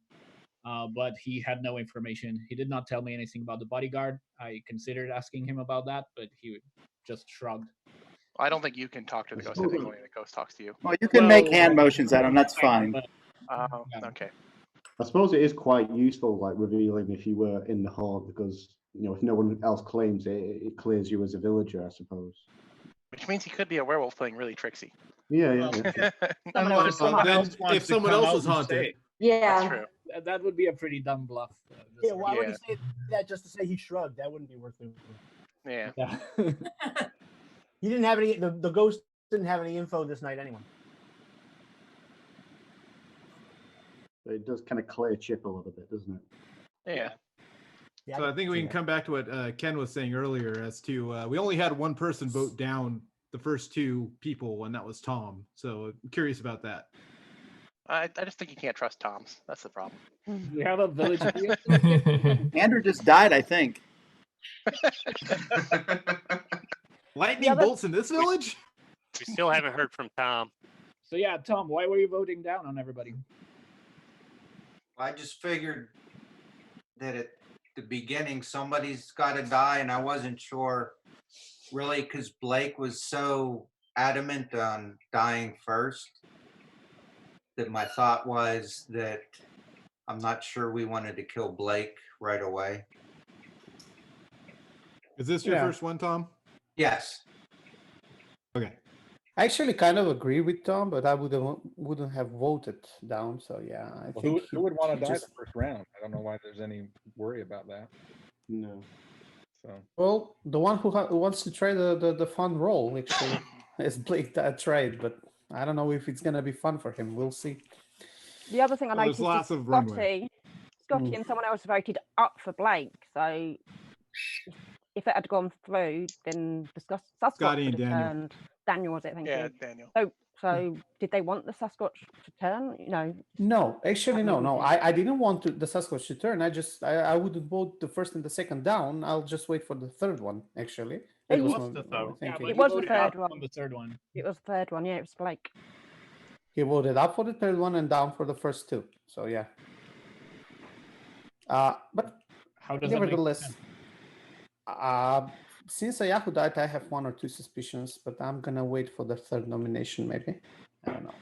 but he had no information. He did not tell me anything about the bodyguard. I considered asking him about that, but he just shrugged. I don't think you can talk to the ghost. I think only the ghost talks to you. Well, you can make hand motions at him. That's fine. Okay. I suppose it is quite useful, like revealing if you were in the haunt, because if no one else claims it, it clears you as a villager, I suppose. Which means he could be a werewolf playing really tricksy. Yeah. Unless someone Then else wants if to someone come else out was and haunted, say it. Yeah. That's true. That would be a pretty dumb bluff. Yeah, why would he say that just to say he shrugged? That wouldn't be worth it. Yeah. He didn't have any. The ghost didn't have any info this night anyway. But it does kind of clear Chip a little bit, doesn't it? Yeah. So I think we can come back to what Ken was saying earlier as to we only had one person vote down the first two people, and that was Tom. So I'm curious about that. I just think you can't trust Toms. That's the problem. We have a village. Andrew just died, I think. Lightning bolts in this village? We still haven't heard from Tom. So yeah, Tom, why were you voting down on everybody? I just figured that at the beginning somebody's got to die, and I wasn't sure really because Blake was so adamant on dying first that my thought was that I'm not sure we wanted to kill Blake right away. Is this your first one, Tom? Yes. Okay. I actually kind of agree with Tom, but I wouldn't have voted down. So yeah, I Well, think who would want he to die just- the first round? I don't know why there's any worry about that. No. So Well, the one who wants to try the fun role actually is Blake that tried, but I don't know if it's gonna be fun for him. We'll see. The other thing I Well, there's noticed lots is of runway. Scotty and someone else voted up for Blake. So if it had gone through, then the Sasquatch Scotty would and have Daniel. turned. Daniel was it? Thank Yeah, you. Daniel. So did they want the Sasquatch to turn? No, actually, no. I didn't want the Sasquatch to turn. I wouldn't vote the first and the second down. I'll just wait for the third one. Actually, It That was my- the my third. Yeah, thinking. but It was the voted third up one. on the third one. It was the third one. Yeah, it was Blake. He voted up for the third one and down for the first two. So yeah. But How does that make nevertheless, since Ayahu died, I have one or two suspicions, but I'm gonna wait for the third nomination. Maybe I don't know.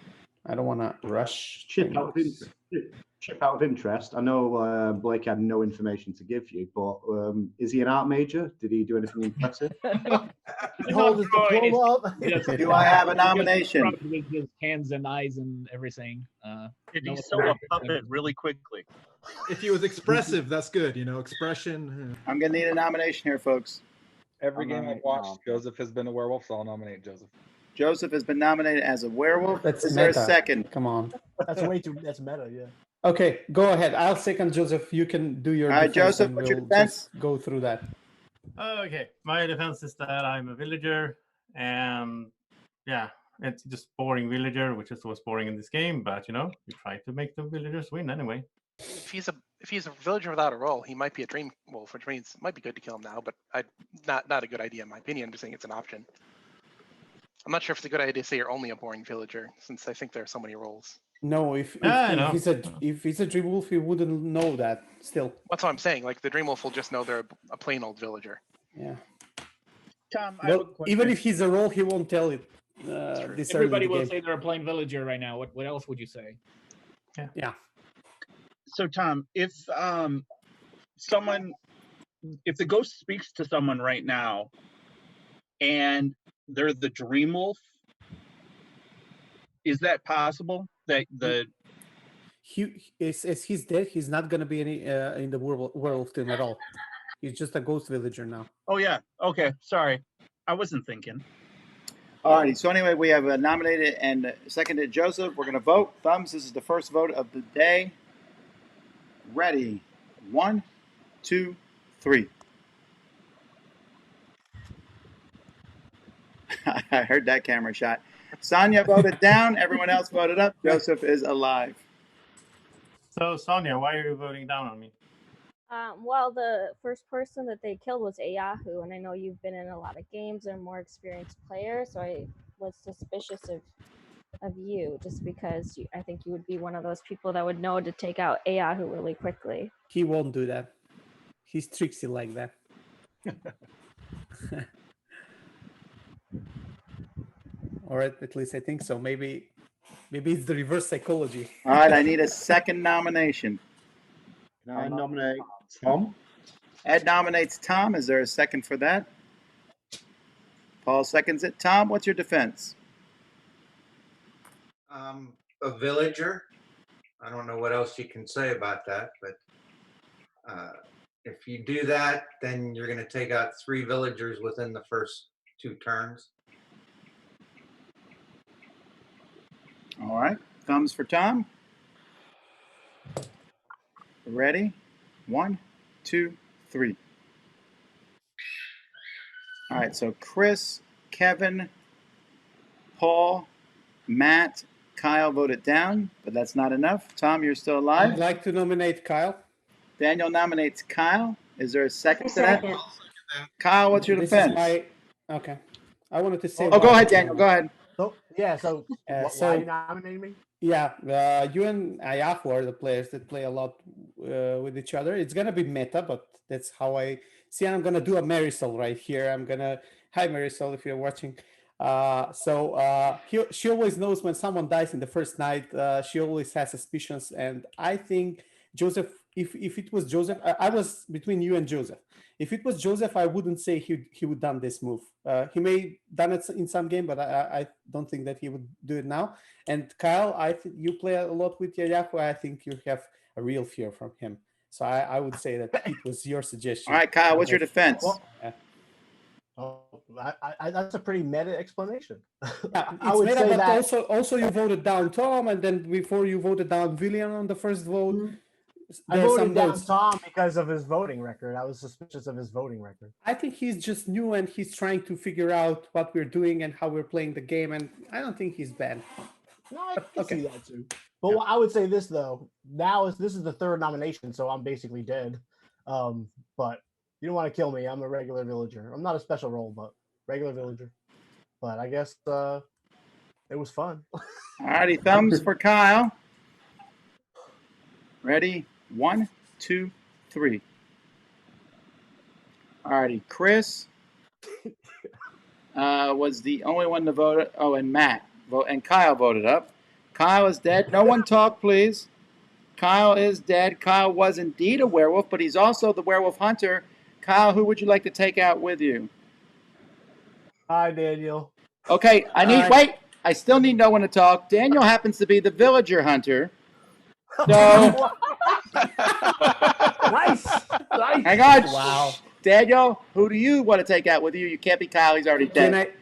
I don't want to rush. Chip out, of things. Chip out of interest, I know Blake had no information to give you, but is he an art major? Did he do anything impressive? Hold his diploma up. Do I have a nomination? With his hands and eyes and everything. Did no he sew a authority. puppet really quickly? If he was expressive, that's good. Expression. I'm gonna need a nomination here, folks. every I'll game I've nominate watched, Tom. Joseph has been a werewolf, so I'll nominate Joseph. Joseph has been nominated as a werewolf. That's Is there a meta. second? Come on. That's way too. That's meta. Yeah. Okay, go ahead. I'll second Joseph. You can do your All right, defense Joseph, and what's your we'll defense? just go through that. Okay, my defense is that I'm a villager, and yeah, it's just boring villager, which is what's boring in this game. But you try to make the villagers win anyway. If he's a villager without a role, he might be a dream wolf, which means it might be good to kill him now, but not a good idea in my opinion. I'm just saying it's an option. I'm not sure if it's a good idea to say you're only a boring villager, since I think there are so many roles. No, if I know. if he's a dream wolf, he wouldn't know that. Still, That's what I'm saying. Like the dream wolf will just know they're a plain old villager. yeah. Tom, I have a Well, question. even if he's a role, he won't tell it. this early in Everybody the will game. say they're playing villager right now. What else would you say? Yeah. So Tom, if if the ghost speaks to someone right now and they're the dream wolf, is that possible? That the As he's dead, he's not gonna be any in the werewolf team at all. He's just a ghost villager now. Oh yeah. Okay. Sorry, I wasn't thinking. Alrighty, so anyway, we have nominated and seconded Joseph. We're going to vote. Thumbs, this is the first vote of the day. Ready. 1, 2, 3. I heard that camera shot. Sonia voted down. Everyone else voted up. Joseph is alive. So, Sonia, why are you voting down on me? Well, the first person that they killed was Ayahu, and I know you've been in a lot of games and more experienced player, so I was suspicious of you just because I think you would be one of those people that would know to take out Ayahu really quickly. He won't do that. He's tricksy like that. All right, at least I think so. Maybe it's the reverse psychology. All right, I need a second nomination. Can I nominate Tom? Ed nominates Tom. Is there a second for that? Paul seconds it. Tom, what's your defense? A villager. I don't know what else you can say about that, but if you do that, then you're going to take out 3 villagers within the first 2 turns. All right, thumbs for Tom. Ready? 1, 2, 3. All right, so Chris, Kevin, Paul, Matt, Kyle voted down, but that's not enough. Tom, you're still alive. I'd like to nominate Kyle. Daniel nominates Kyle. Is there a second to that? Kyle, what's your This defense? is my okay. I wanted to say. Oh, go ahead, Daniel. Go ahead. So yeah, so why so- are you nominating me? Yeah, you and Ayahu are the players that play a lot with each other. It's gonna be meta, but that's how I see. I'm gonna do a Marisol right here. I'm gonna hi Marisol if you're watching. She always knows when someone dies in the first night. She always has suspicions, and I think Joseph. If it was Joseph, I was between you and Joseph. If it was Joseph, I wouldn't say he would done this move. He may done it in some game, but I don't think that he would do it now. And Kyle, I think you play a lot with Ayahu. I think you have a real fear from him. So I would say that it was your suggestion. All right, Kyle, what's your defense? Oh, that's a pretty meta explanation. Yeah, I it's would meta, say but that also you voted down Tom, and then before you voted down William on the first vote. I there are voted some down votes. Tom because of his voting record. I was suspicious of his voting record. I think he's just new and he's trying to figure out what we're doing and how we're playing the game, and I don't think he's bad. No, I can see that too. But I would say this though. This is the 3rd nomination, so I'm basically dead. But you don't want to kill me. I'm a regular villager. I'm not a special role, but regular villager. But I guess it was fun. All righty, thumbs for Kyle. Ready? 1, 2, 3. All righty, Chris was the only one to vote. Oh, and Matt and Kyle voted up. Kyle is dead. No one talk, please. Kyle is dead. Kyle was indeed a werewolf, but he's also the werewolf hunter. Kyle, who would you like to take out with you? Hi, Daniel. Okay, wait. I still need no one to talk. Daniel happens to be the villager hunter. So nice. Hang on. Wow. Daniel, who do you want to take out with you? You can't be Kyle. He's already dead.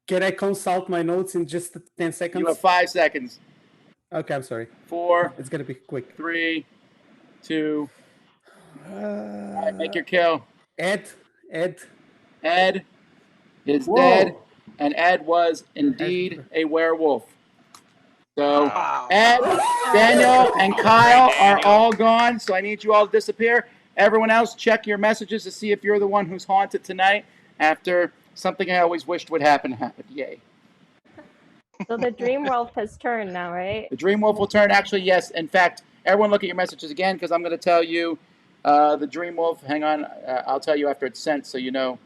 Can I consult my notes in just 10 seconds? You have 5 seconds. Okay, I'm sorry. 4. It's gonna be quick. 3, 2. All right, make your kill. Ed is dead, and Ed was indeed a werewolf. So Ed, Daniel, and Kyle are all gone. So I need you all to disappear. Everyone else, check your messages to see if you're the one who's haunted tonight after something I always wished would happen happened. Yay. So the Dream Wolf has turned now, right? The Dream Wolf will turn. Actually, yes. In fact, everyone look at your messages again because I'm going to tell you the Dream Wolf. Hang on. I'll tell you after it's sent so you know.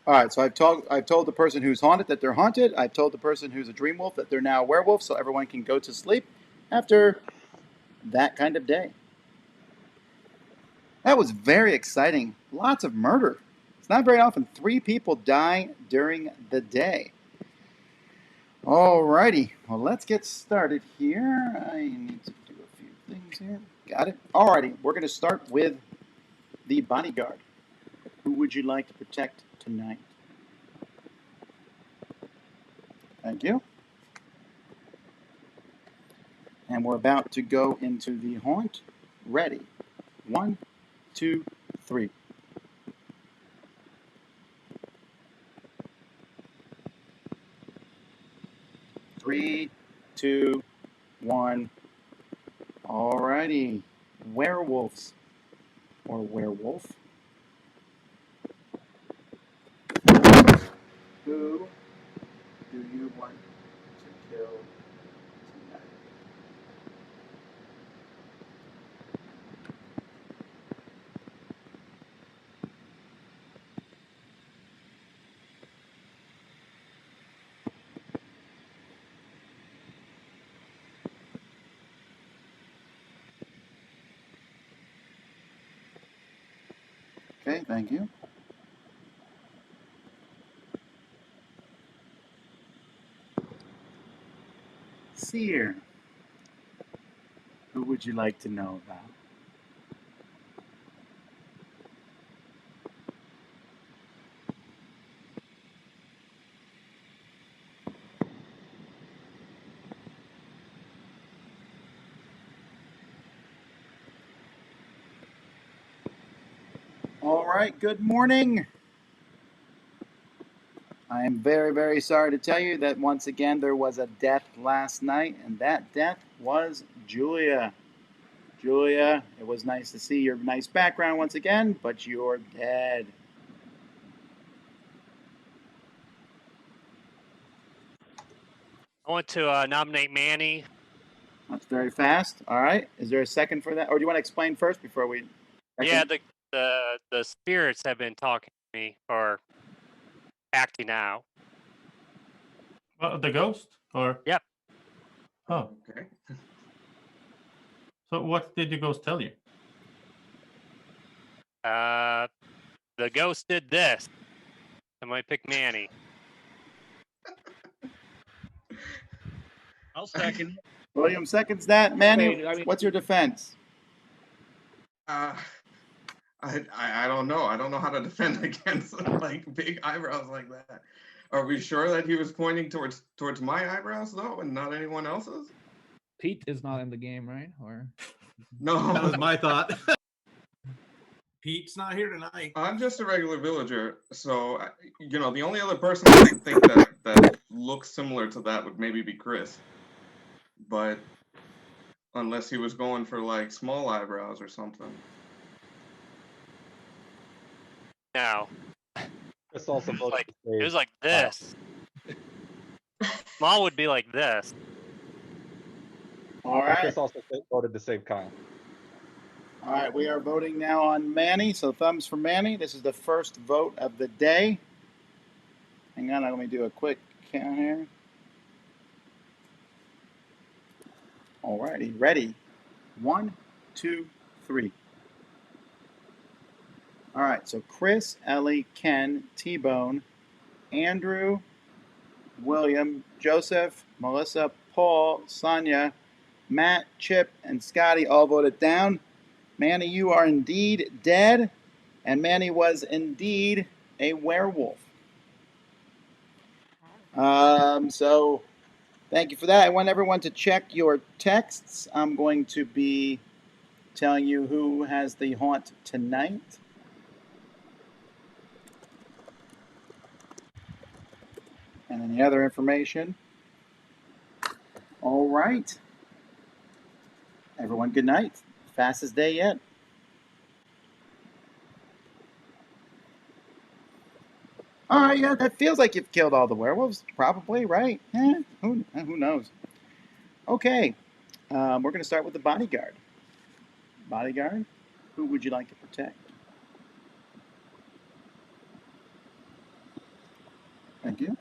All right, so I've told the person who's haunted that they're haunted. I've told the person who's a dream wolf that they're now a werewolf, so everyone can go to sleep after that kind of day. That was very exciting. Lots of murder. It's not very often 3 people die during the day. Alrighty, well, let's get started here. I need to do a few things here. Got it. Alrighty, we're going to start with the bodyguard. Who would you like to protect tonight? Thank you. And we're about to go into the haunt. Ready. 1, 2, 3. Three, 2, 1. Alrighty. Werewolves. Or werewolf. Who do you want to kill tonight? Okay, thank you. Seer. Who would you like to know about? All right, good morning. I am very, very sorry to tell you that once again there was a death last night, and that death was Julia. Julia, it was nice to see your nice background once again, but you're dead. I want to nominate Manny. That's very fast. All right. Is there a second for that? Or do you want to explain first before we... Yeah, the spirits have been talking to me or acting out. The ghost? Or Yep. oh, Okay. so what did the ghost tell you? The ghost did this. I might pick Manny. I'll second. William seconds that. Manny, Wait, I mean- what's your defense? I don't know. I don't know how to defend against like big eyebrows like that. Are we sure that he was pointing towards my eyebrows though, and not anyone else's? Pete is not in the game, right? Or No, That was my thought. Pete's not here tonight. I'm just a regular villager, so you know the only other person I can think that looks similar to that would maybe be Chris, but unless he was going for like small eyebrows or something. No. Chris also voted Like to save it was like Kyle. this. Small would be like this. All right. Chris also voted to save Kyle. All right, we are voting now on Manny, so thumbs for Manny. This is the first vote of the day. Hang on, let me do a quick count here. All righty, ready. 1, 2, 3. All right, so Chris, Ellie, Ken, T-Bone, Andrew, William, Joseph, Melissa, Paul, Sonia, Matt, Chip, and Scotty all voted down. Manny, you are indeed dead, and Manny was indeed a werewolf. So thank you for that. I want everyone to check your texts. I'm going to be telling you who has the haunt tonight. And any other information. All right. Everyone, good night. Fastest day yet. All right, yeah, that feels like you've killed all the werewolves. Probably, right? Who knows? Okay, we're going to start with the bodyguard. Bodyguard, who would you like to protect? Thank you.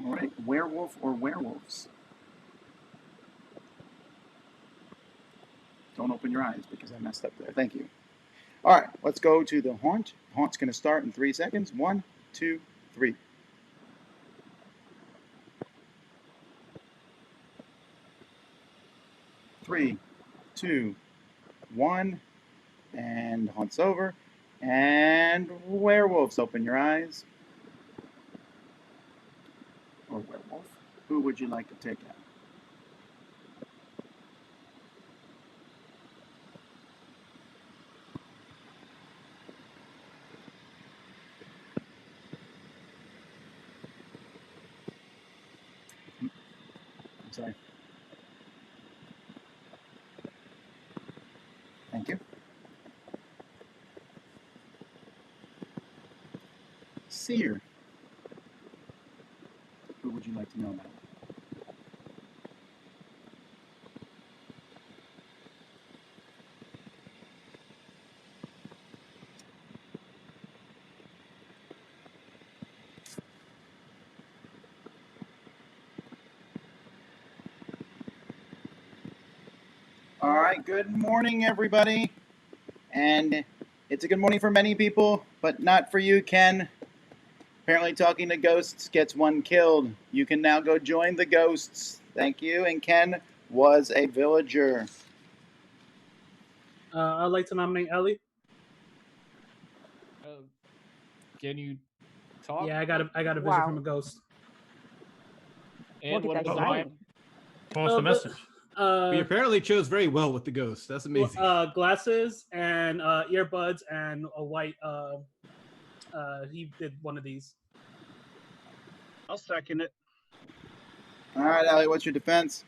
All right, werewolf or werewolves? Don't open your eyes because I messed up there. Thank you. All right, let's go to the haunt. Haunt's going to start in 3 seconds. 1, 2, 3. Three, two, one, and haunt's over. And werewolves, open your eyes. Or werewolf. Who would you like to take out? I'm sorry. Thank you. Seer. Who would you like to know about? All right, good morning, everybody. And it's a good morning for many people, but not for you, Ken. Apparently talking to ghosts gets one killed. You can now go join the ghosts. Thank you. And Ken was a villager. I'd like to nominate Ellie. Can you talk? Yeah, I got a vision Wow. from a ghost. And What did they about say? What was the message? He apparently chose very well with the ghost. That's amazing. Glasses and earbuds and a white. He did one of these. I'll second it. All right, Ellie, what's your defense?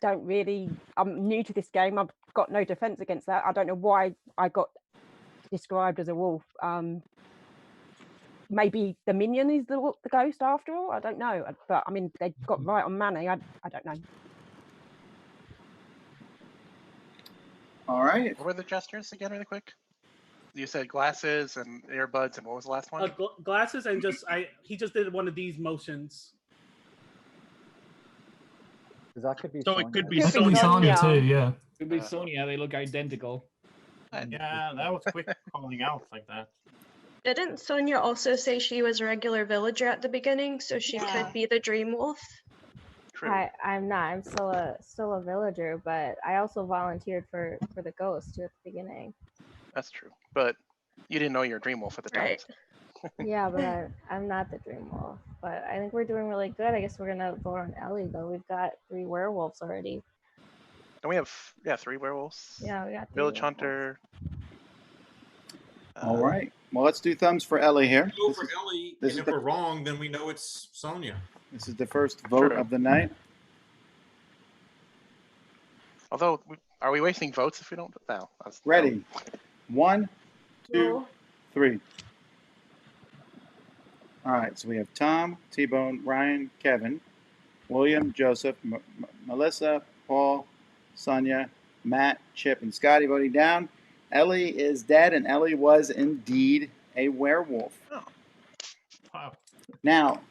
Don't really. I'm new to this game. I've got no defense against that. I don't know why I got described as a wolf. Maybe the minion is the ghost after all. I don't know. But I mean, they got right on Manny. I don't know. All right. What were the gestures again, really quick? You said glasses and earbuds, and what was the last one? Glasses and he just did one of these motions. That could be. So Sonya. it could be Could be Sonya. Sonya too, yeah. Could be Sonya. They look identical. Yeah, that was quick calling out like that. Didn't Sonya also say she was a regular villager at the beginning, so she Yeah. could be the dream wolf? True. I'm not. I'm still a villager, but I also volunteered for the ghost too at the beginning. That's true. But you didn't know you were a dream wolf at the time. Right. Yeah, but I'm not the dream wolf. But I think we're doing really good. I guess we're gonna vote on Ellie though. We've got 3 werewolves already. And we have 3 werewolves. Yeah, we got 3 Village werewolves. Hunter. All right. Well, let's do thumbs for Ellie here. Go for Ellie, this and is if we're wrong, then we know it's Sonya. This is the first vote of the night. Although, are we wasting votes if we don't? No. That's Ready. 1, 2, 3. All right. So we have Tom, T-Bone, Ryan, Kevin, William, Joseph, Melissa, Paul, Sonia, Matt, Chip, and Scotty voting down. Ellie is dead, and Ellie was indeed a werewolf. Oh. Wow. Now,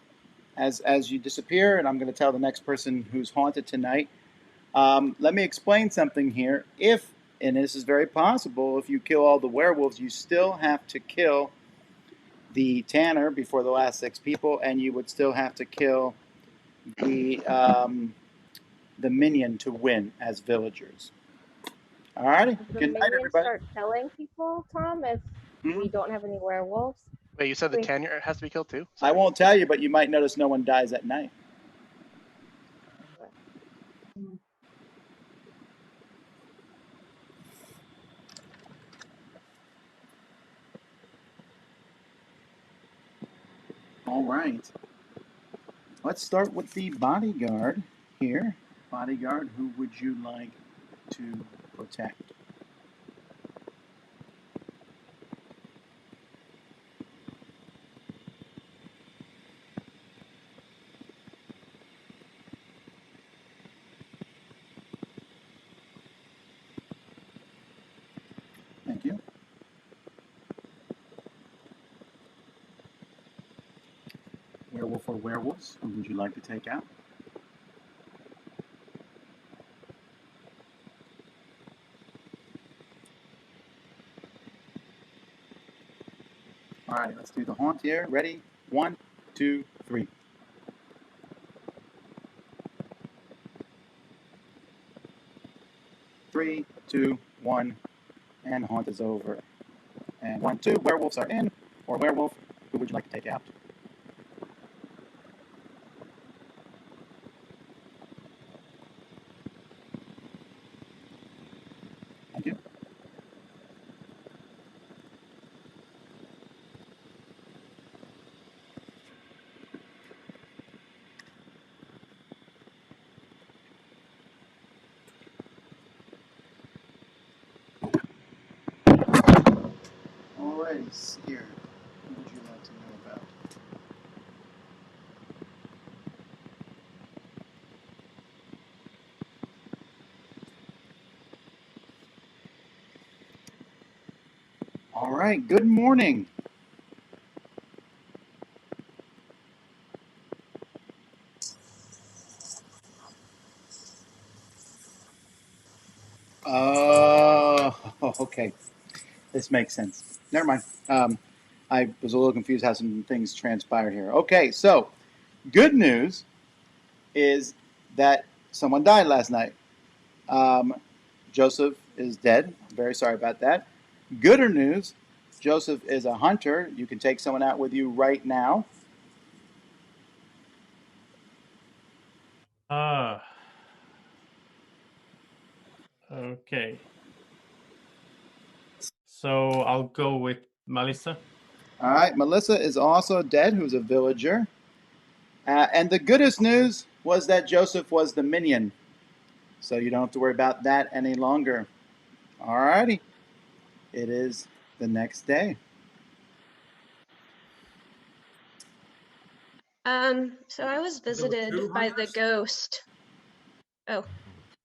as you disappear, and I'm going to tell the next person who's haunted tonight, let me explain something here. If, and this is very possible, if you kill all the werewolves, you still have to kill the Tanner before the last 6 people, and you would still have to kill the Minion to win as villagers. All righty. Does the Good night, minions everybody. start killing people, Tom, if we don't have any werewolves? Wait, you said the Tanner has to be killed too? I won't tell you, but you might notice no one dies at night. All right. Let's start with the bodyguard here. Bodyguard, who would you like to protect? Thank you. werewolf or werewolves? Who would you like to take out? All right, let's do the haunt here. Ready? 1, 2, 3. Three, two, one, and haunt is over. And 1, 2, werewolves are in, or werewolf. Who would you like to take out? Thank you. Alrighty, Seer. What would you like to know about? All right, good morning. Okay. This makes sense. Never mind. I was a little confused how some things transpired here. Okay, so good news is that someone died last night. Joseph is dead. I'm very sorry about that. Gooder news, Joseph is a hunter. You can take someone out with you right now. Okay. So I'll go with Melissa. All right, Melissa is also dead, who's a villager. And the goodest news was that Joseph was the minion. So you don't have to worry about that any longer. All righty. It is the next day. So I was There were visited two by the hunters? ghost. Oh,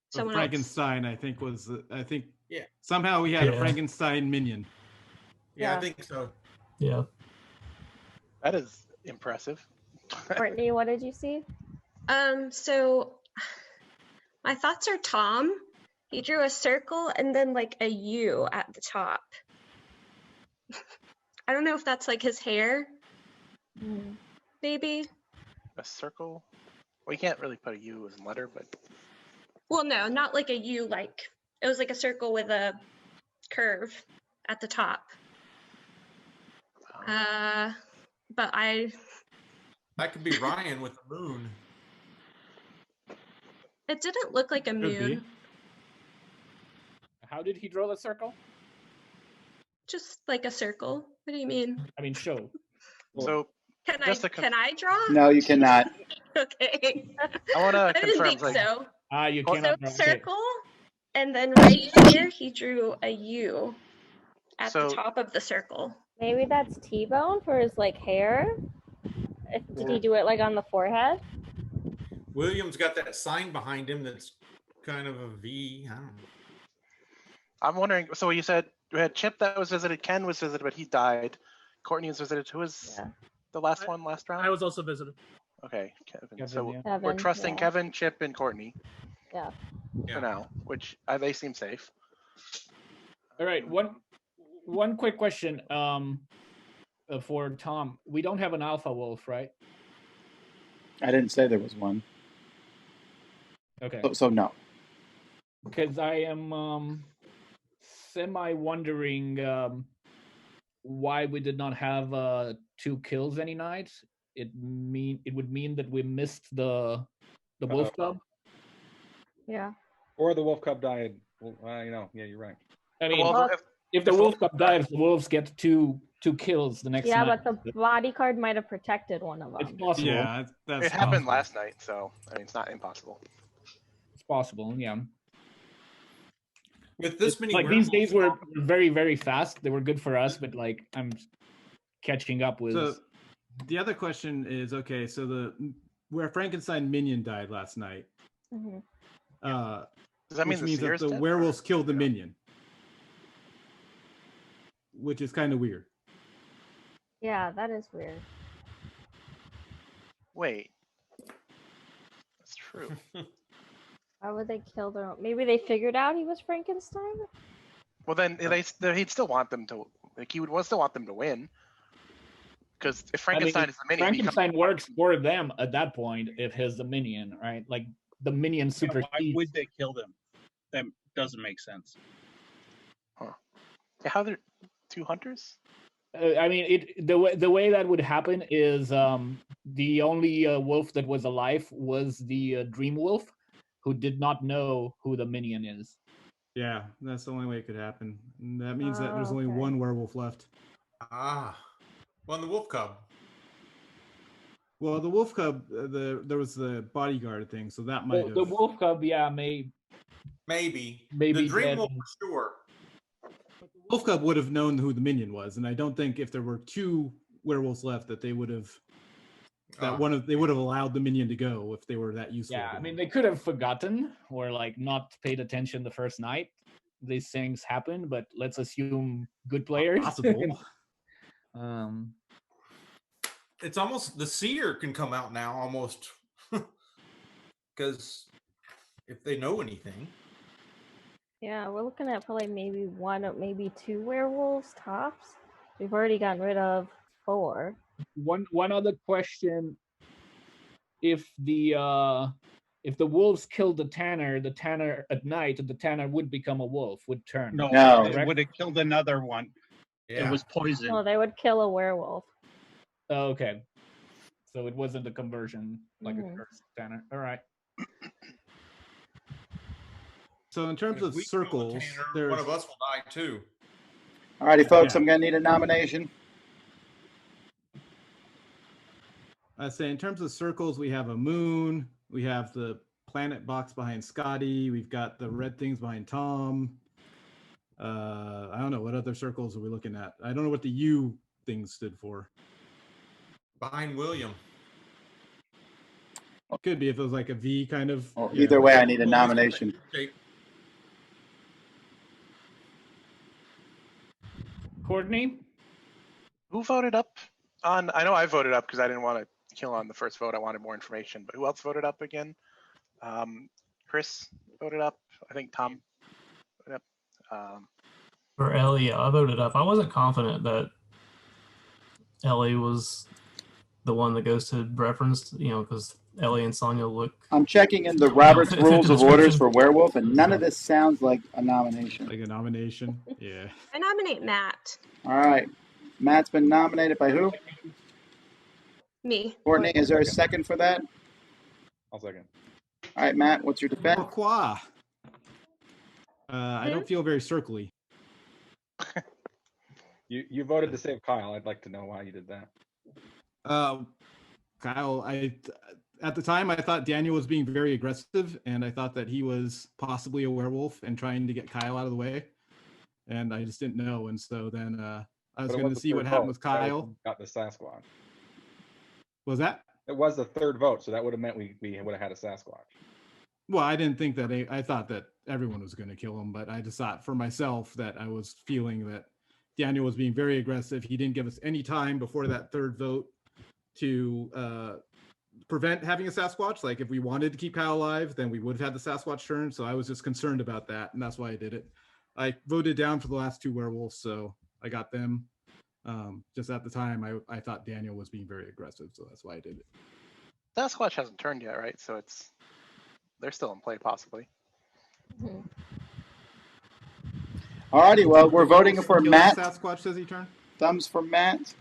So someone else. Frankenstein, I think Yeah. somehow we had a Yeah. Frankenstein minion. Yeah, Yeah. I think so. Yeah. That is impressive. Courtney, what did you see? So my thoughts are Tom. He drew a circle and then like a U at the top. I don't know if that's like his hair. Maybe. A circle. Well, you can't really put a U as a letter, but Well, no, not like a U. Like it was like a circle with a curve at the top. But That could be Ryan with the moon. it didn't look like a be. moon. How did he draw the circle? Just like a circle. What do you mean? I mean, show. so Can I draw? No, you cannot. Okay. I want to I didn't confirm. think so. You So cannot draw. Okay. circle, and then right here he drew a U at the So- top of the circle. Maybe that's T-bone for his like hair. Did he do it like on the forehead? William's got that sign behind him that's kind of a V. I don't know. I'm wondering. So you said we had Chip that was visited. Ken was visited, but he died. Courtney was visited. Who was the last one last round? I was also visited. Okay, Kevin. Kevin, So yeah. we're Kevin, trusting yeah. Kevin, Chip, and Courtney Yeah. for now, which they seem safe. All right. One quick question. For Tom, we don't have an alpha wolf, right? I didn't say there was one. Okay. So no. Because I am semi wondering why we did not have 2 kills any night. It would mean that we missed the wolf cub. Yeah. Or the wolf cub died. Well, yeah, you're right. I mean, Well, if the wolf cub dies, the wolves get two kills the next Yeah, night. but the bodyguard might have protected one of them. It's possible. Yeah, that's it happened possible. last night, so I mean it's not impossible. It's possible. Yeah. With this many Like these days were werewolves- very, very fast. They were good for us, but like I'm catching up with. So the other question is, okay, so where Frankenstein minion died last night, Mhm. Does that mean which the means that seer's the dead? werewolves killed the minion, which is kind of weird. Yeah, that is weird. Wait. That's true. Why would they kill their own? Maybe they figured out he was Frankenstein? Well, then he'd still want them to, like, he would still want them to win. Because if Frankenstein is the minion, Frankenstein works for them at that point if he's the minion, right? Like the minion supersedes. Why would they kill them? That doesn't make sense. How they're two hunters? I mean, the way that would happen is the only wolf that was alive was the dream wolf, who did not know who the minion is. Yeah, that's the only way it could happen. And that means that there's Oh, only okay. one werewolf left. Ah, well, the wolf cub. Well, the wolf cub, there was the bodyguard thing, so that might have. The wolf cub, yeah, maybe The dream dead. wolf for sure. Wolf cub would have known who the minion was, and I don't think if there were two werewolves left that they would have. They would have allowed the minion to go if they were that useful. Yeah, I mean, they could have forgotten or like not paid attention the first night. These things happen, but let's assume good players. Possible. It's almost the seer can come out now almost because if they know anything. Yeah, we're looking at probably maybe one or maybe two werewolves tops. We've already gotten rid of 4. One other question: if the wolves killed the tanner at night, the tanner would become a wolf, would turn. No, it correct? would have killed another one. Yeah. It was poison. No, they would kill a werewolf. Oh, okay. So it wasn't a conversion like Mhm. a cursed tanner. All right. So in terms If of we kill the circles, tanner, there's one of us will die too. Alrighty, folks, Yeah. I'm going to need a nomination. I say in terms of circles, we have a moon, we have the planet box behind Scotty, we've got the red things behind Tom. I don't know what other circles are we looking at. I don't know what the U thing stood for. Behind William. Could be if it was like a V kind of. Well, yeah. either way, I need a Well, nomination. Courtney, Who voted up on? I know I voted up because I didn't want to kill on the first vote. I wanted more information. But who else voted up again? Chris voted up. I think Tom voted up. For Ellie, I voted up. I wasn't confident that Ellie was the one the ghost had referenced, because Ellie and Sonya look. I'm checking in the Robert's Rules of Orders for Werewolf, and none of this sounds like a nomination. Like a nomination? Yeah. I nominate Matt. All right. Matt's been nominated by who? Me. Courtney, is there a second for that? I'll second. All right, Matt, what's your defense? Pourquoi? I don't feel very circly. You voted to save Kyle. I'd like to know why you did that. Kyle, at the time I thought Daniel was being very aggressive, and I thought that he was possibly a werewolf and trying to get Kyle out of the way, and I just didn't know. And so then I was But it going was to the see third what happened vote, with so that Kyle. Got the Sasquatch. Was that? It was the third vote, so that would have meant we would have had a Sasquatch. Well, I didn't think that. I thought that everyone was going to kill him, but I just thought for myself that I was feeling that Daniel was being very aggressive. He didn't give us any time before that third vote to prevent having a Sasquatch. Like if we wanted to keep Kyle alive, then we would have had the Sasquatch turn. So I was just concerned about that, and that's why I did it. I voted down for the last two werewolves, so I got them. Just at the time, I thought Daniel was being very aggressive, so that's why I did it. Sasquatch hasn't turned yet, right? So they're still in play, possibly. Alrighty, well, we're voting for Kill Matt. Sasquatch says he turned. Thumbs for Matt.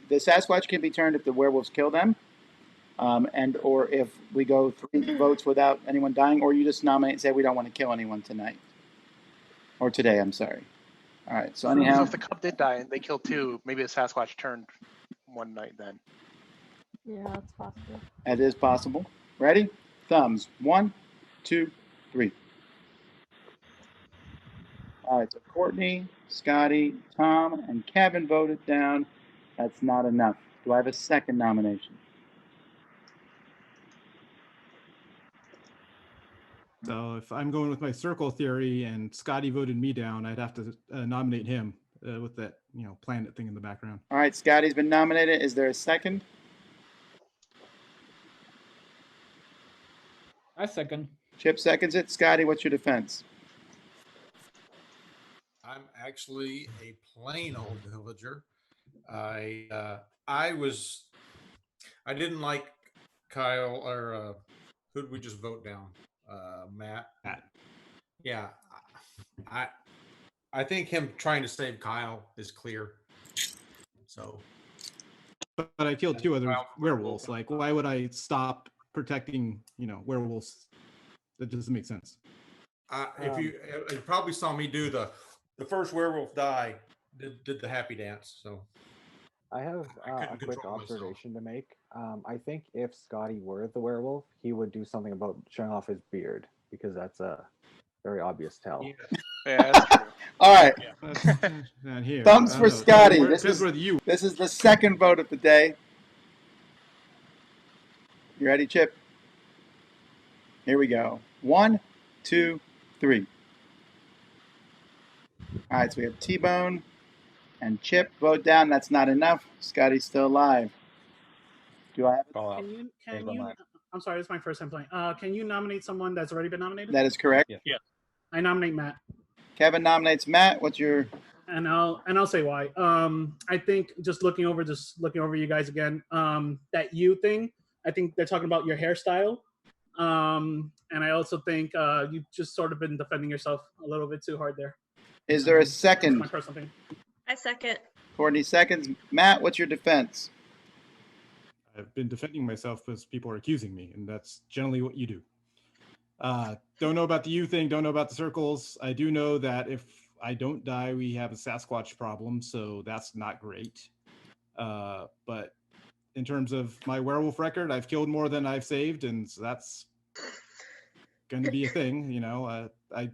The Sasquatch can be turned if the werewolves kill them, and or if we go 3 votes without anyone dying, or you just nominate and say we don't want to kill anyone tonight. Or today, I'm sorry. All right, so So anyhow, if the cub did die and they killed 2, maybe the Sasquatch turned one night then. Yeah, that's possible. that is possible. Ready? Thumbs. 1, 2, 3. All right, so Courtney, Scotty, Tom, and Kevin voted down. That's not enough. Do I have a second nomination? So if I'm going with my circle theory and Scotty voted me down, I'd have to nominate him with that planet thing in the background. All right, Scotty's been nominated. Is there a second? I second. Chip seconds it. Scotty, what's your defense? I'm actually a plain old villager. I didn't like Kyle or who'd we just vote down? Matt. Yeah, I think him trying to save Kyle is clear. So, but I killed 2 other werewolves. Like, why would I stop protecting, werewolves? That doesn't make sense. if you probably saw me do the first werewolf die, did the happy dance. So I have a quick observation to make. I think if Scotty were the werewolf, he would do something about showing off his beard because that's a very obvious tell. Yeah, that's true. All right. Not here. Thumbs for Scotty. Where- This depends is, with you. this is the second vote of the day. You ready, Chip? Here we go. 1, 2, 3. All right, so we have T-Bone and Chip. Vote down. That's not enough. Scotty's still alive. Do I have it? Can you? I'm sorry, this is my first time playing. Can you nominate someone that's already been nominated? That is correct. Yeah. I nominate Matt. Kevin nominates Matt. What's your? And I'll say why. I think just looking over you guys again, that you thing. I think they're talking about your hairstyle. And I also think you've just sort of been defending yourself a little bit too hard there. Is there a second? That's my personal thing. I second. Courtney seconds. Matt, what's your defense? I've been defending myself because people are accusing me, and that's generally what you do. Don't know about the you thing, don't know about the circles. I do know that if I don't die, we have a Sasquatch problem, so that's not great. But in terms of my werewolf record, I've killed more than I've saved, and so that's going to be a thing, I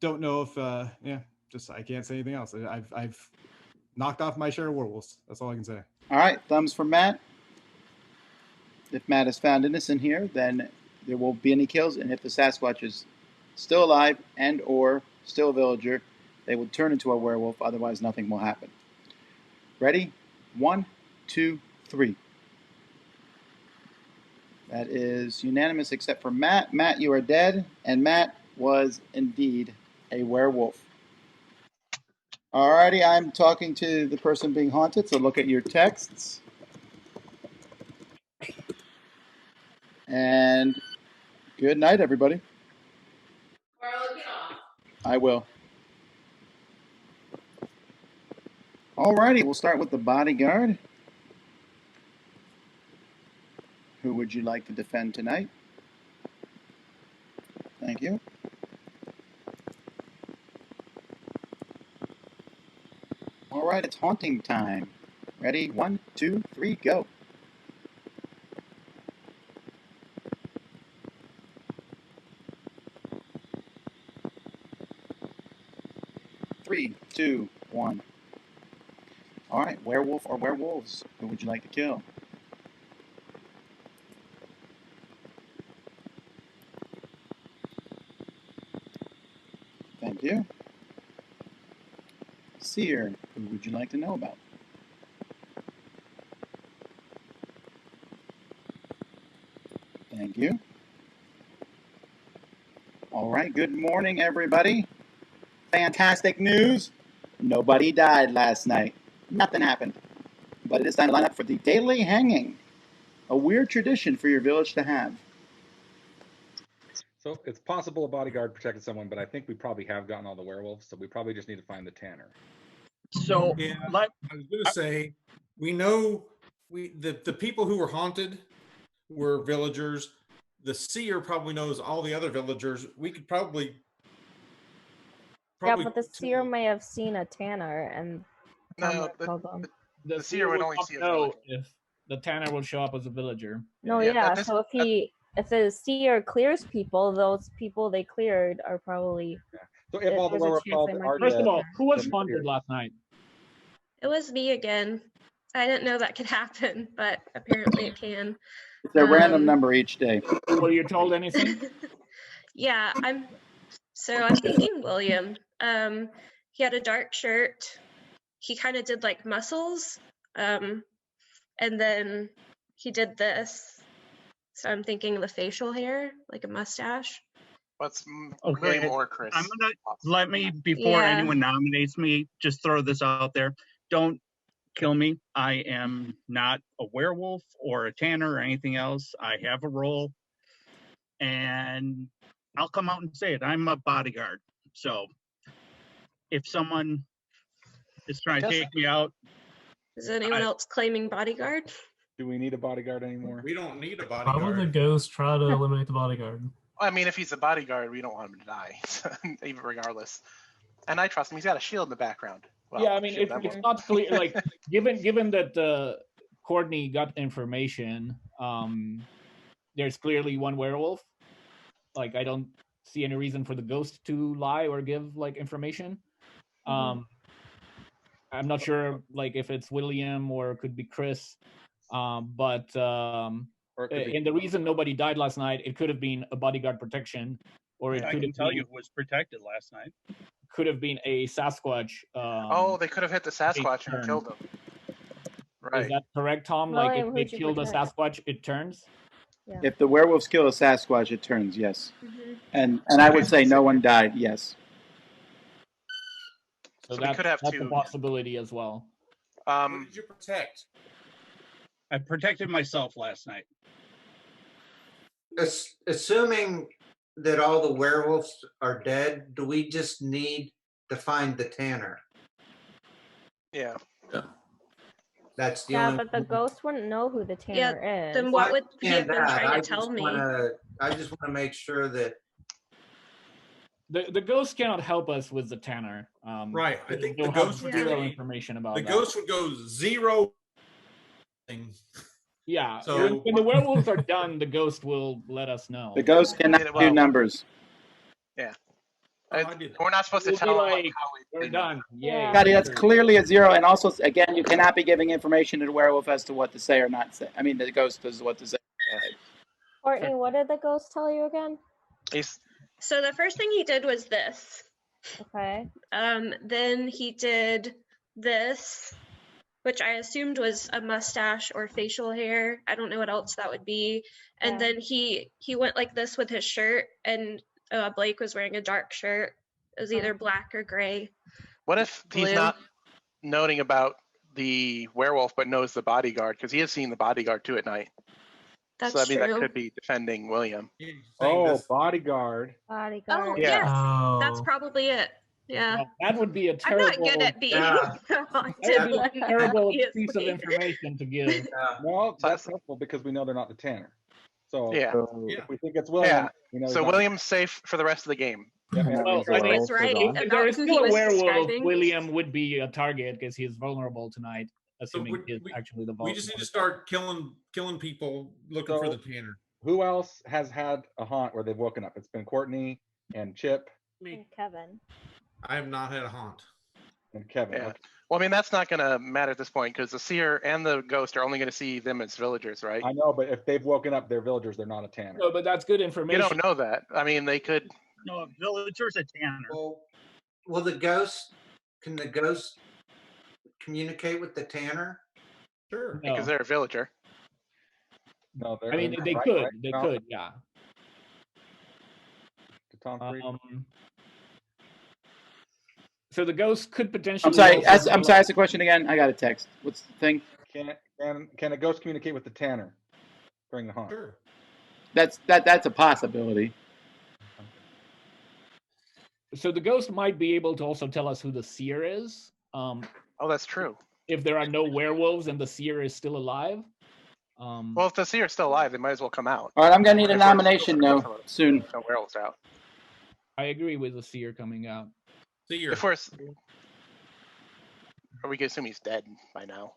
don't know if, I can't say anything else. I've knocked off my share of werewolves. That's all I can say. All right, thumbs for Matt. If Matt is found innocent here, then there won't be any kills, and if the Sasquatch is still alive and or still a villager, they will turn into a werewolf, otherwise nothing will happen. Ready? 1, 2, 3. That is unanimous except for Matt. Matt, you are dead, and Matt was indeed a werewolf. Alrighty, I'm talking to the person being haunted, so look at your texts. And good night, everybody. I will. Alrighty, we'll start with the Bodyguard. Who would you like to defend tonight? Thank you. All right, it's haunting time. Ready? 1, 2, 3, go. Three, 2, 1. All right, werewolf or werewolves? Who would you like to kill? Thank you. Seer, who would you like to know about? Thank you. All right, good morning, everybody. Fantastic news. Nobody died last night. Nothing happened. But it is time to line up for the daily hanging. A weird tradition for your village to have. So it's possible a bodyguard protected someone, but I think we probably have gotten all the werewolves, so we probably just need to find the tanner. So yeah, I was going to say, we know the people who were haunted were villagers. The seer probably knows all the other villagers. We could probably yeah, but the seer may have seen a tanner and No, told them. the seer would only see a know if the tanner will show up as a villager. No, Yeah, yeah. this- So if the seer clears people, those people they cleared are probably. So if all the there's a werewolf chance called they might are be First of all, there. who was then haunted here. last night? It was me again. I didn't know that could happen, but apparently it can. It's a random number each day. Were you told anything? Yeah, I'm thinking William. He had a dark shirt. He kind of did like muscles. And then he did this. So I'm thinking the facial hair, like a mustache. What's Okay, William or Chris? I'm gonna let me before Yeah. anyone nominates me. Just throw this out there. Don't kill me. I am not a werewolf or a tanner or anything else. I have a role, and I'll come out and say it. I'm a bodyguard. So if someone is trying to take me out, Is anyone else claiming bodyguard? Do we need a bodyguard anymore? We don't need a Why bodyguard. would the ghost try to eliminate the bodyguard? I mean, if he's a bodyguard, we don't want him to die, even regardless. And I trust him. He's got a shield in the background. Well, yeah, I mean, shield it's emblem. not clear. Like, given that Courtney got information, there's clearly one werewolf. Like, I don't see any reason for the ghost to lie or give like information. I'm not sure, like, if it's William or it could be Chris. But and the reason nobody died last night, it could have been a bodyguard protection, or it I could can have tell been, you who was protected last night. could have been a Sasquatch. Oh, they could have hit the Sasquatch and turn. killed him. Is Right. that correct, Tom? Like, William, if they who'd you kill the protect? Sasquatch, it turns. Yeah. If the werewolves kill a Sasquatch, it turns, yes. Mm-hmm. And I would say no one died, yes. So, So we could have that's two. a possibility as well. What did you protect? I protected myself last night. Assuming that all the werewolves are dead, do we just need to find the tanner? Yeah. That's the Yeah, only. but the ghost wouldn't know who the Yeah, tanner is. then what would he have And been that, trying to tell me? I just want to make sure that. The ghost cannot help us with the tanner. Right. I think the they'll have ghost would zero go. information about The that. ghost would go zero. Yeah. So- when the werewolves are done, the ghost will let us know. The ghost cannot do Well- numbers. Yeah. I did that. We're not supposed to We'll be tell him like, how we we're done. Yay. Yeah. Scotty, that's clearly a zero. And also, again, you cannot be giving information to the werewolf as to what to say or not say. I mean, the ghost is what to say. Courtney, what did the ghost tell you again? He's So the first thing he did was this. Okay. Then he did this, which I assumed was a mustache or facial hair. I don't know what else that would be. And Yeah. then he went like this with his shirt, and Blake was wearing a dark shirt. It was either black or gray. What if he's Blue. not noting about the werewolf but knows the bodyguard? Because he has seen the bodyguard too at night. That's So I mean true. that could be defending William. Oh, bodyguard. Bodyguard. Oh, Yeah. yes. That's Oh. probably it. Yeah. Well, that would be a I'm terrible. not good at being Yeah. That would be a terrible obviously. piece of information to give. Well, that's helpful because we know they're not the tanner. So, Yeah. if we think it's William, Yeah. we know he's So not- William's safe for the rest of the game. Yeah, yeah, Well, so- I mean, was right if about there is who still he a was werewolf, describing. William would be a target because he's vulnerable tonight, assuming we- he's actually the We just need to start killing people looking for So- the tanner. Who else has had a haunt where they've woken up? It's been Courtney and Chip And Kevin. I have not had a haunt. and Kevin. Yeah. Okay. Well, I mean that's not going to matter at this point because the seer and the ghost are only going to see them as villagers, right? I know, but if they've woken up, they're villagers. They're not a tanner. No, but that's good You information. don't know that. I mean, they could. No, a villager's a tanner. Well, will the ghost? Can the ghost communicate with the tanner? Sure. No. Because they're a villager. No, they're. I mean, they're they right, could. right? They No, could. Yeah. to Tom Freed. So the ghost could potentially. I'm sorry. also I'm sorry. Ask the question again. I got a text. What's the thing? Can a ghost communicate with the tanner during the haunt? Sure. That's a possibility. So the ghost might be able to also tell us who the seer is. Oh, that's true. If there are no werewolves and the seer is still alive. Well, if the seer's still alive, they might as well come out. All right, I'm gonna need a If we're- nomination though soon. No werewolves out. I agree with the seer coming out. Seer. If we're, or we can assume he's dead by now.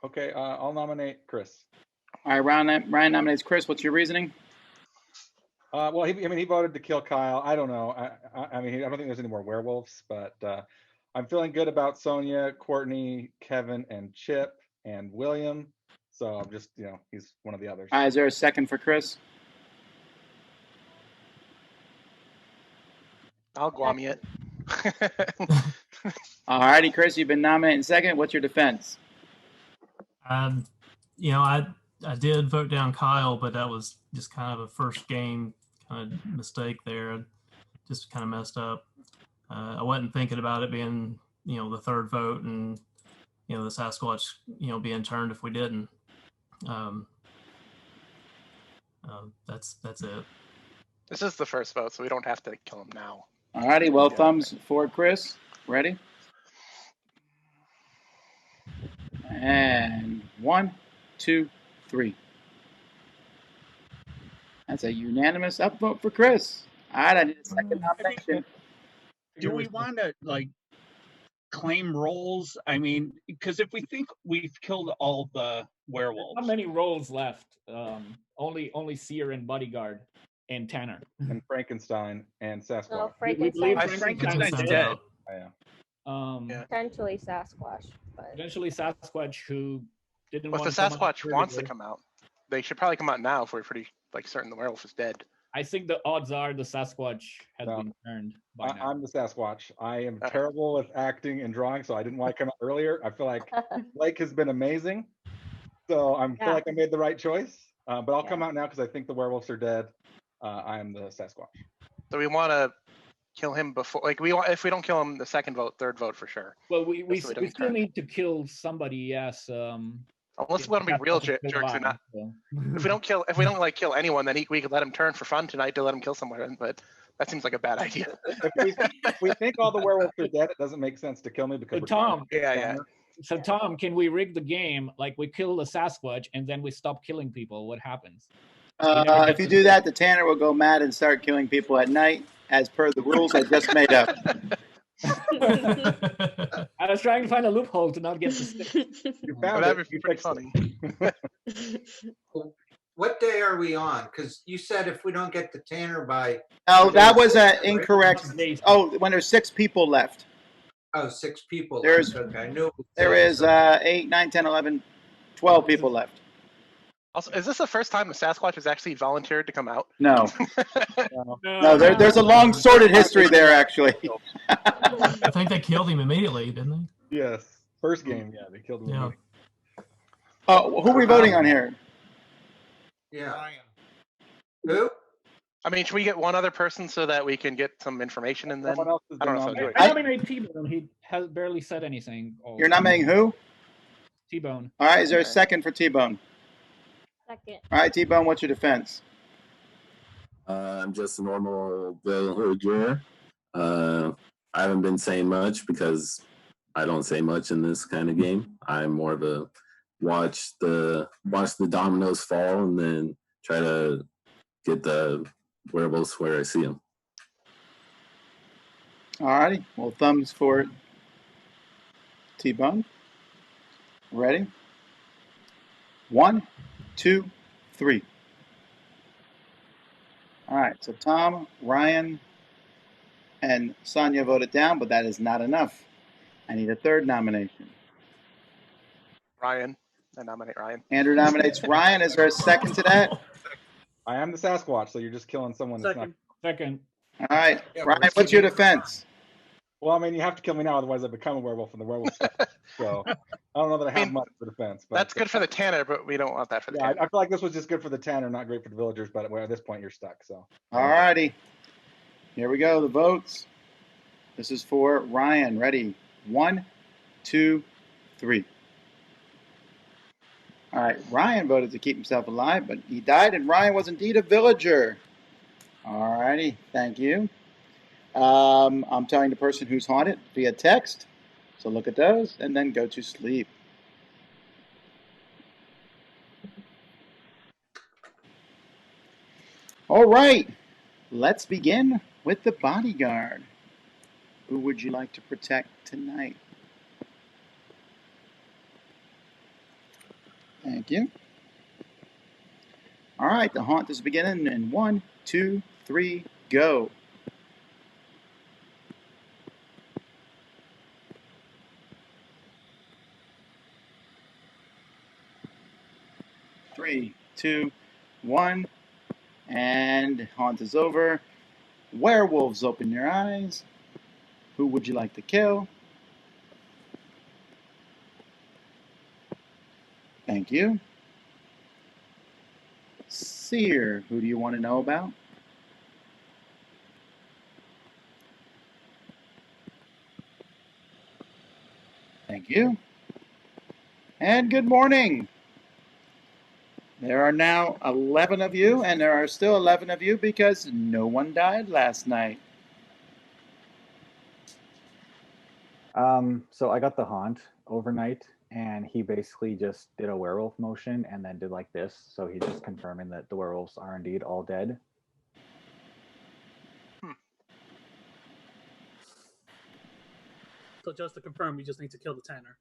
Okay, I'll nominate Chris. All right, Ryan nominates Chris. What's your reasoning? Well, he voted to kill Kyle. I don't know. I mean, I don't think there's any more werewolves, but I'm feeling good about Sonia, Courtney, Kevin, and Chip, and William. So I'm just, he's one of the others. All right, is there a second for Chris? I'll Guam it. All righty, Chris, you've been nominated in second. What's your defense? You know, I did vote down Kyle, but that was just kind of a first game kind of mistake there. Just kind of messed up. I wasn't thinking about it being, the third vote and, the Sasquatch, being turned if we didn't. That's it. This is the first vote, so we don't have to kill him now. Alrighty, well, thumbs for Chris. Ready? And 1, 2, 3. That's a unanimous upvote for Chris. All right, I need a second nomination. Do we want to claim roles? I mean, because if we think we've killed all the werewolves, How many roles left? Only Seer and Bodyguard and Tanner. And Frankenstein and Sasquatch. No, We believe Frankenstein's Frankenstein's dead. dead. Oh, yeah. Potentially Sasquatch, but Potentially Sasquatch, who didn't Well, want if the to come out Sasquatch wants to earlier. come out, they should probably come out now if we're pretty certain the werewolf is dead. I think the odds are the Sasquatch has been turned by now. I'm the Sasquatch. I am terrible with acting and drawing, so I didn't want to come out earlier. I feel like Blake has been amazing, so I feel like I made the right choice. But I'll come out now because I think the werewolves are dead. I am the Sasquatch. So we want to kill him before, if we don't kill him, the second vote, third vote for sure. Well, we Just so he doesn't still turn. need to kill somebody. Yes. Unless we want to be real jerks and not. If we don't kill anyone, then we could let him turn for fun tonight to let him kill someone. But that seems like a bad idea. If we think all the werewolves are dead, it doesn't make sense to kill me because So Tom, yeah. So Tom, can we rig the game? Like we kill the Sasquatch and then we stop killing people. What happens? If you do that, the Tanner will go mad and start killing people at night, as per the rules I just made up. I was trying to find a loophole to not get the stick. That'd be pretty funny. What day are we on? Because you said if we don't get the Tanner by. Oh, that was incorrect. Oh, when there's 6 people left. Oh, 6 people. There's, left. Okay, I knew. There is 8, 9, 10, 11, 12 people left. Also, is this the first time the Sasquatch has actually volunteered to come out? No. No, there's a long sordid history there, actually. I think they killed him immediately, didn't they? Yes. First game, yeah, they killed him. Yeah. Oh, who are we voting on here? Yeah. Who? I mean, should we get one other person so that we can get some information and then? I don't know if I'll do it. I nominate T-Bone. He has barely said anything. You're nominating who? T-Bone. All right, is there a second for T-Bone? second. All right, T-Bone, what's your defense? I'm just a normal villager. I haven't been saying much because I don't say much in this kind of game. I'm more of a watch the dominoes fall and then try to get the werewolves where I see them. All righty, well, thumbs for T-Bone. Ready? 1, 2, 3. All right, so Tom, Ryan, and Sonia voted down, but that is not enough. I need a third nomination. Ryan. I nominate Ryan. Andrew nominates Ryan. Is there a second to that? I am the Sasquatch, so you're just killing someone that's not. Second. All right, Ryan, what's your defense? Well, I mean, you have to kill me now, otherwise I become a werewolf, and the werewolf. So I don't know that I have much for defense. But That's good for the Tanner, but we don't want that for the yeah, Tanner. I feel like this was just good for the Tanner, not great for the villagers. But at this point, you're stuck. So. All righty. Here we go, the votes. This is for Ryan. Ready? 1, 2, 3. All right, Ryan voted to keep himself alive, but he died, and Ryan was indeed a villager. All righty, thank you. I'm telling the person who's haunted via text, so look at those, and then go to sleep. All right, let's begin with the bodyguard. Who would you like to protect tonight? Thank you. All right, the haunt is beginning in 1, 2, 3, go. Three, 2, 1, and haunt is over. Werewolves, open your eyes. Who would you like to kill? Thank you. Seer, who do you want to know about? Thank you. And good morning. There are now 11 of you, and there are still 11 of you because no one died last night. So I got the haunt overnight, and he basically just did a werewolf motion and then did like this. So he's just confirming that the werewolves are indeed all dead. So just to confirm, we just need to kill the Tanner.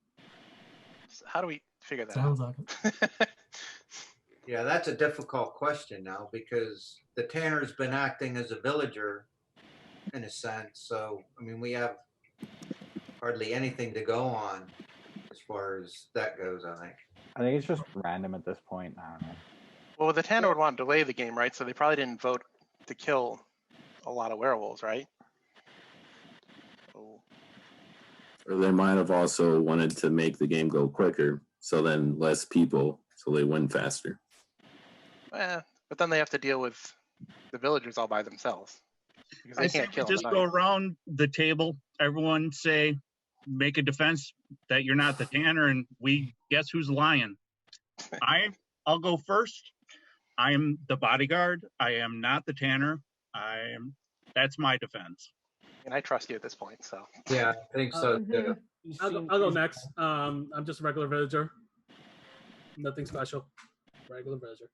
So how do we figure that Sounds out? like it. Yeah, that's a difficult question now because the Tanner's been acting as a villager in a sense. So, I mean, we have hardly anything to go on as far as that goes, I think. I think it's just random at this point. I don't know. Well, the Tanner would want to delay the game, right? So they probably didn't vote to kill a lot of werewolves, right? Oh. Or they might have also wanted to make the game go quicker, so then less people, so they win faster. But then they have to deal with the villagers all by themselves because they I can't think kill just them. go around the table. Everyone say, make a defense that you're not the Tanner, and we guess who's lying. I'll go first. I am the bodyguard. I am not the Tanner. That's my defense. And I trust you at this point, so. Yeah, I think so too. I'll go next. I'm just a regular villager. Nothing special. Regular villager.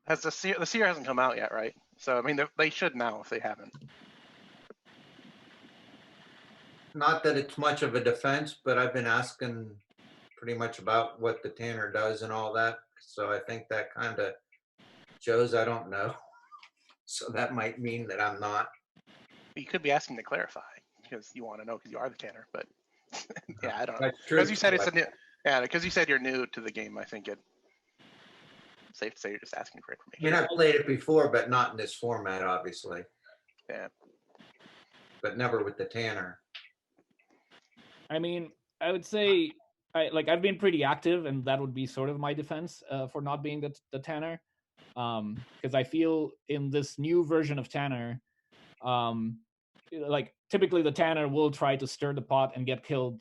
Has the seer hasn't come out yet, right? So I mean, they should now if they haven't. Not that it's much of a defense, but I've been asking pretty much about what the Tanner does and all that. So I think that kind of shows I don't know. So that might mean that I'm not. You could be asking to clarify because you want to know because you are the Tanner, but yeah, I don't know. That's true. Because you said it's a new, yeah, because you said you're new to the game. I think it's safe to say you're just asking for I information. mean, I've played it before, but not in this format, obviously. Yeah. But never with the Tanner. I mean, I would say I've been pretty active, and that would be sort of my defense for not being the Tanner, because I feel in this new version of Tanner, like typically the Tanner will try to stir the pot and get killed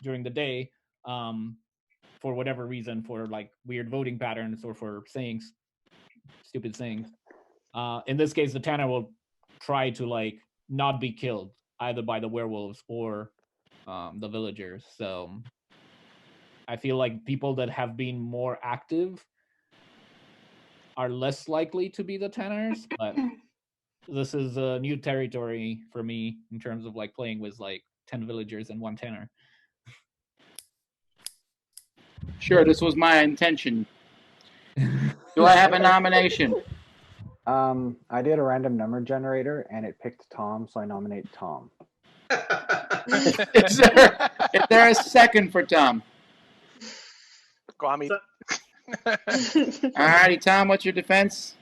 during the day, for whatever reason, for like weird voting patterns or for saying stupid things. In this case, the Tanner will try to like not be killed either by the werewolves or the villagers. So I feel like people that have been more active are less likely to be the Tanners, but this is a new territory for me in terms of like playing with like 10 villagers and 1 Tanner. Sure, this was my intention. Do I have a nomination? I did a random number generator and it picked Tom, so I nominate Tom. Is there a second for Tom? Guami. Alrighty, Tom, what's your defense?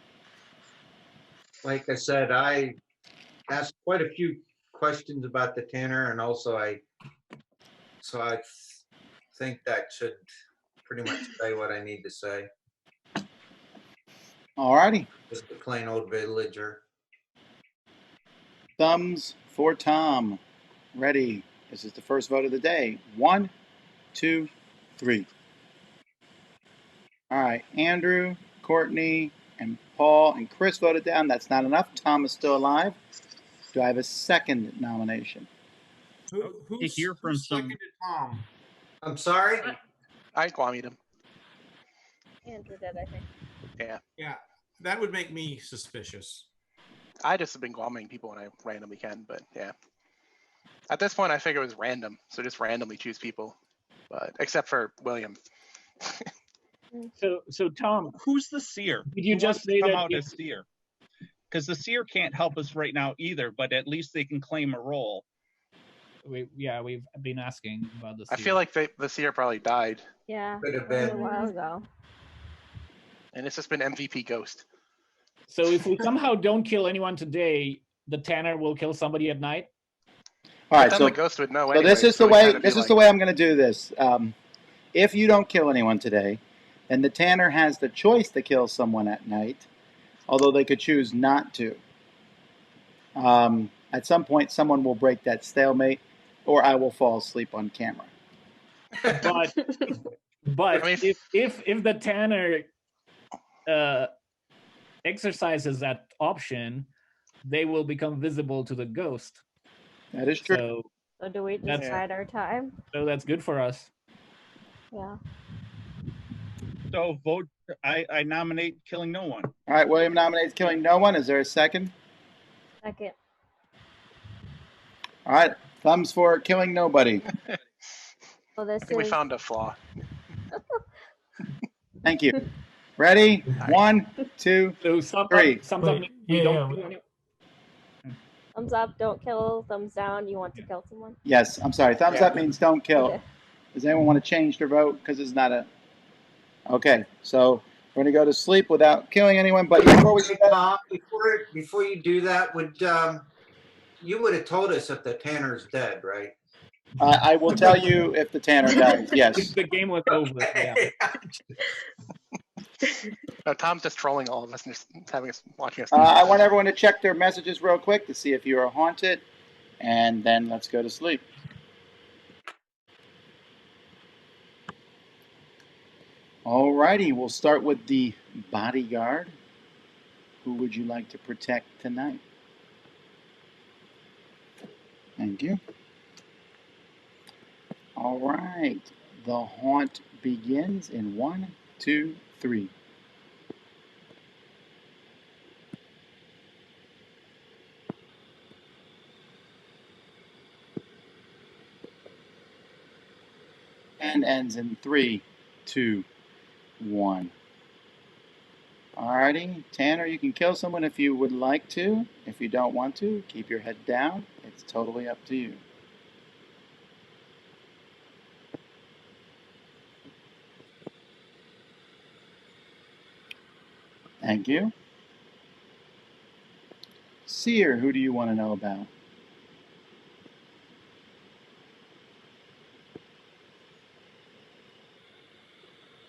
Like I said, I asked quite a few questions about the Tanner, and also I think that should pretty much say what I need to say. Alrighty. Just a plain old villager. Thumbs for Tom. Ready. This is the first vote of the day. 1, 2, 3. All right. Andrew, Courtney, and Paul and Chris voted down. That's not enough. Tom is still alive. Do I have a second nomination? To hear from some. Tom. I'm sorry? I Guami'd him. Andrew did, I think. Yeah. Yeah, that would make me suspicious. I just have been Guaming people when I randomly can, but yeah. At this point, I figure it was random, so just randomly choose people, but except for William. So Tom, who's the seer? Did you Who just wants to say come that out as seer? Because the seer can't help us right now either, but at least they can claim a role. We've been asking about this. I feel like the seer probably died, Yeah, Could have a been. while ago. and it's just been MVP Ghost. So if we somehow don't kill anyone today, the Tanner will kill somebody at night. All right, But then so the Ghost would know so anyway, this is so the he'd way. kinda be This is like- the way I'm going to do this. If you don't kill anyone today, then the Tanner has the choice to kill someone at night, although they could choose not to. At some point, someone will break that stalemate, or I will fall asleep on camera. But if the Tanner exercises that option, they will become visible to the ghost. That is true. So do we just That's- bide our time? So that's good for us. Yeah. So vote. I nominate killing no one. All right, William nominates killing no one. Is there a second? Second. All right, thumbs for killing nobody. So this I think we is found a flaw. Thank you. Ready? 1, 2, 3. thumbs up, don't kill. Thumbs down, you want to kill someone. Yes, I'm sorry. Thumbs Yeah. up means don't kill. Okay. Does anyone want to change their vote? Because it's not a... Okay, so we're going to go to sleep without killing anyone. But before we do that... Tom, before you do that, you would have told us if the Tanner's dead, right? I will tell you if the Tanner dies, yes. The game was over. Yeah. No, Tom's just trolling all of us and just having us watching us. I want everyone to check their messages real quick to see if you are haunted. And then let's go to sleep. Alrighty, we'll start with the bodyguard. Who would you like to protect tonight? Thank you. All right, the haunt begins in 1, 2, 3. And ends in 3, 2, 1. Alrighty, Tanner, you can kill someone if you would like to. If you don't want to, keep your head down. It's totally up to you. Thank you. Seer, who do you want to know about?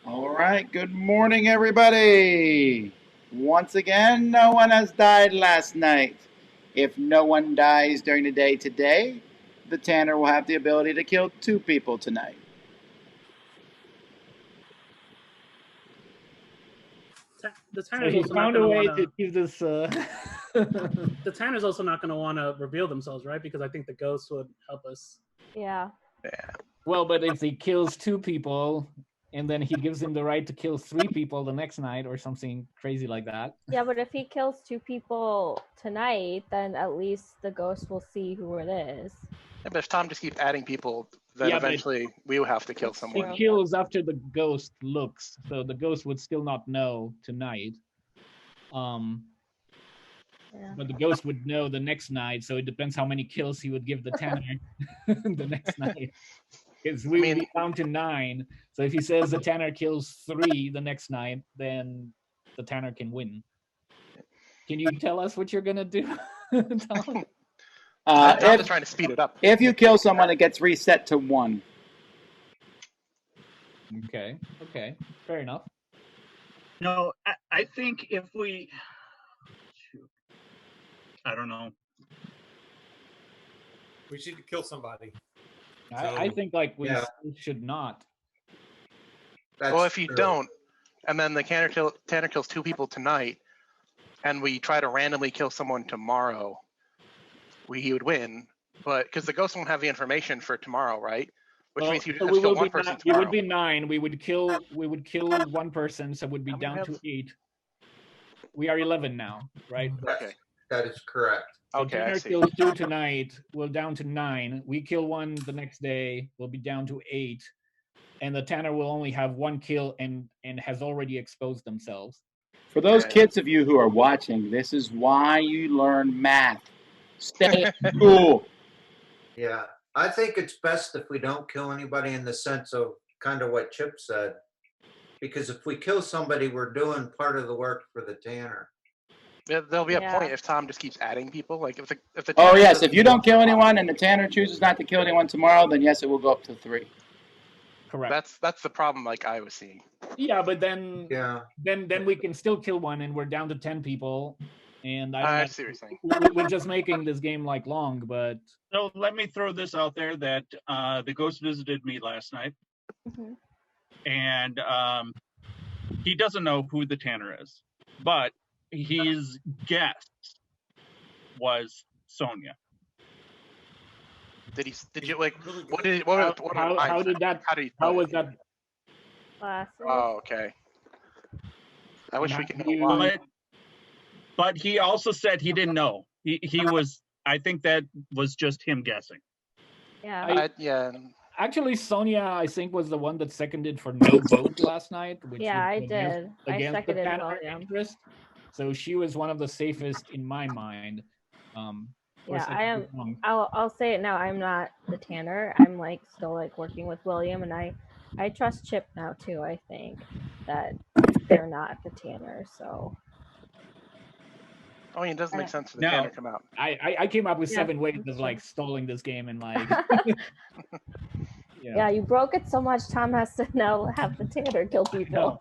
All right, good morning, everybody. Once again, no one has died last night. If no one dies during the day today, the Tanner will have the ability to kill 2 people tonight. The So Tanner's he also not found a going way to want to keep this. The Tanner's also not going to want to reveal themselves, right? Because I think the ghosts would help us. Yeah. Well, but if he kills 2 people, and then he gives him the right to kill 3 people the next night, or something crazy like that. Yeah, but if he kills 2 people tonight, then at least the ghost will see who it is. Yeah, but if Tom just keeps adding people, then Yeah, but eventually we will have to kill He someone. kills after the ghost looks, so the ghost would still not know tonight. But the ghost would know the next night, so it depends how many kills he would give the Tanner the next night. Because we would be down to 9. So if he says the Tanner kills 3 the next night, then the Tanner can win. Can you tell us what you're gonna do, Tom? I'm just trying to speed it up. If you kill someone, it gets reset to 1. Okay, fair enough. No, I think if we, I don't know. We should kill somebody. I think like we Yeah. should not. Well, if you don't, and then the Tanner kills 2 people tonight, and we try to randomly kill someone tomorrow, he would win. But because the ghost won't have the information for tomorrow, right? Which Well, means you so just kill one person It tomorrow. would be 9. We would kill 1 person, so we'd be many down we to have? 8. We are 11 now, right? Okay. That is correct. So Okay, I Tanner see. kills 2 tonight. We're down to 9. We kill 1 the next day. We'll be down to 8, and the Tanner will only have 1 kill and has already exposed themselves. For those kids of you who are watching, this is why you learn math. Stay in school. Yeah, I think it's best if we don't kill anybody in the sense of kind of what Chip said. Because if we kill somebody, we're doing part of the work for the Tanner. There'll be a Yeah. point if Tom just keeps adding people. Like if the Oh, Tanner yes, kills if you don't kill anyone and the Tanner chooses not to kill anyone tomorrow, then yes, it will go up to 3. Correct. That's the problem. Like I was seeing. Yeah, but then Yeah. then we can still kill one, and we're down to 10 people. And I I see what you're saying. we're just making this game like long, but So let me throw this out there that the ghost visited me last night, and he doesn't know who the Tanner is, but his guess was Sonia. Did you like? What did what? how did that? How did he? How tell was you? that? Glasses. Oh, okay. I wish we could know He- why. but he also said he didn't know. He was. I think that was just him guessing. Yeah. Yeah. Actually, Sonia, I think, was the one that seconded for no vote last night. Which Yeah, I was did. I Against the seconded Tanner William. interest. So she was one of the safest in my mind. Yeah, course, I am. could be wrong. I'll say it now. I'm not the Tanner. I'm like still like working with William, and I trust Chip now too. I think that they're not the Tanner. So I mean, it does make sense for the No, Tanner to come out. I came up with Yeah, 7 ways that's of true. like stalling this game and like. yeah, you broke it so much. Tom has to now have the Tanner kill people.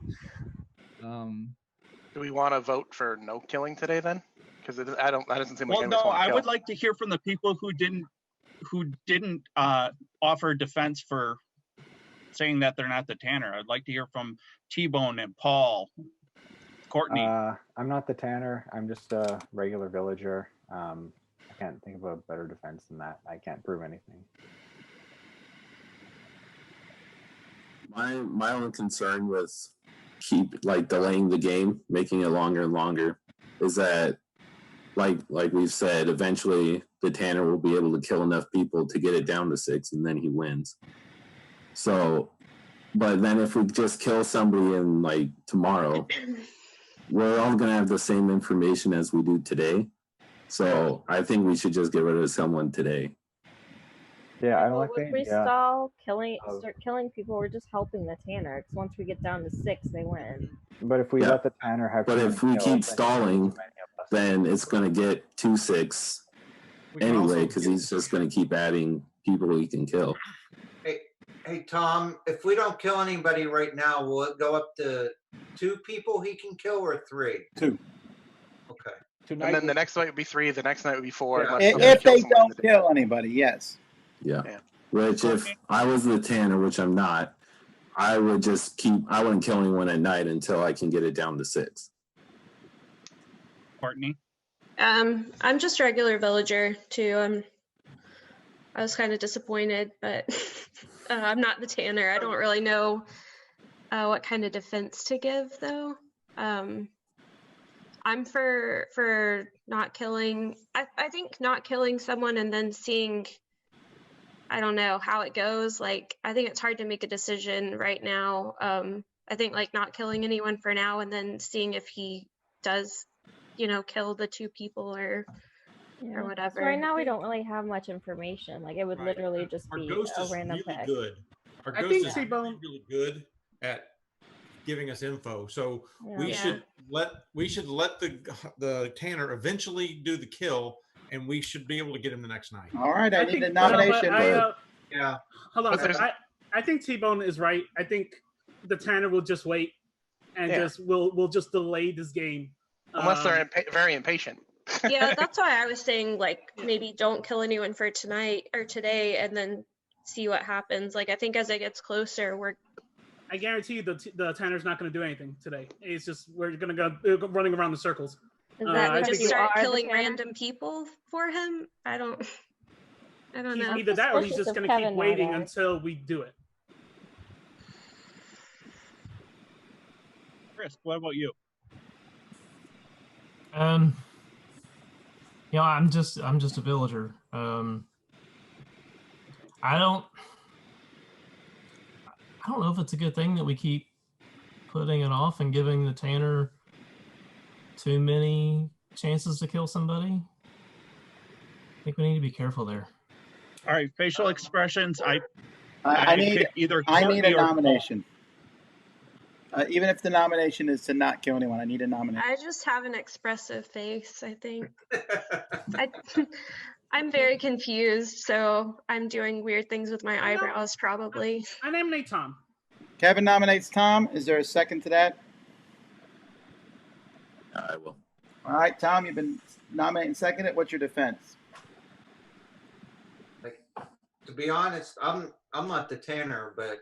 Do we want to vote for no killing today then? Because that doesn't seem like Well, anybody's no, want to I kill. would like to hear from the people who didn't offer defense for saying that they're not the Tanner. I'd like to hear from T-Bone and Paul, Courtney. I'm not the Tanner. I'm just a regular villager. I can't think of a better defense than that. I can't prove anything. My only concern with delaying the game, making it longer and longer, is that like we've said, eventually the Tanner will be able to kill enough people to get it down to 6, and then he wins. So, but then if we just kill somebody in like tomorrow, we're all gonna have the same information as we do today. So I think we should just get rid of someone today. Yeah, I don't like If the we idea. start killing people, we're just helping the Tanner. Because once we get down to 6, they win. But if we Yeah. let the Tanner have, But too if many we kills, keep then stalling, then it's going to get 2-6 anyway, because he's just going to keep adding people he can kill. Hey, Tom, if we don't kill anybody right now, will it go up to 2 people he can kill or 3? 2. Okay. And then the next night would be 3. The next night would be 4. Yeah. Unless somebody If kills they someone in don't the day. kill anybody, yes. Yeah. Which if I was the Tanner, which I'm not, I would just I wouldn't kill anyone at night until I can get it down to 6. Courtney? I'm just a regular villager too. I was kind of disappointed, but I'm not the Tanner. I don't really know what kind of defense to give though. I'm for not killing. I think not killing someone and then seeing, I don't know how it goes. Like, I think it's hard to make a decision right now. I think like not killing anyone for now and then seeing if he does, kill the 2 people or whatever. So right now we don't really have much information. Like it would literally just Our be ghost a is random really pick. good. Our I ghost think is T-Bone- really good at giving us info. So we Yeah. should let the Tanner eventually do the kill, and we should be able to get him the next night. All right, I need a think- no, but nomination. Yeah. Hold on a But second. I think T-Bone is right. I think the Tanner will just wait and Yeah. we'll just delay this game. Unless they're very impatient. Yeah, that's why I was saying like maybe don't kill anyone for tonight or today and then see what happens. Like I think as it gets closer, I guarantee you the Tanner's not going to do anything today. It's just we're going to go running around in circles. we I just think start are the killing Tanner? random people for him. I don't he's know. either that or he's Suspicious just of going to keep Kevin waiting nowadays. until we do it. Chris, what about you? I'm just a villager. I don't know if it's a good thing that we keep putting it off and giving the Tanner too many chances to kill somebody. I think we need to be careful there. All right, facial expressions. I pick need either I need Courtney a or Paul. nomination. Even if the nomination is to not kill anyone, I need a nomination. I just have an expressive face, I think. I'm very confused, so I'm doing weird things with my eyebrows probably. I nominate Tom. Kevin nominates Tom. Is there a second to that? I will. All right, Tom, you've been nominated and seconded. What's your defense? To be honest, I'm not the Tanner, but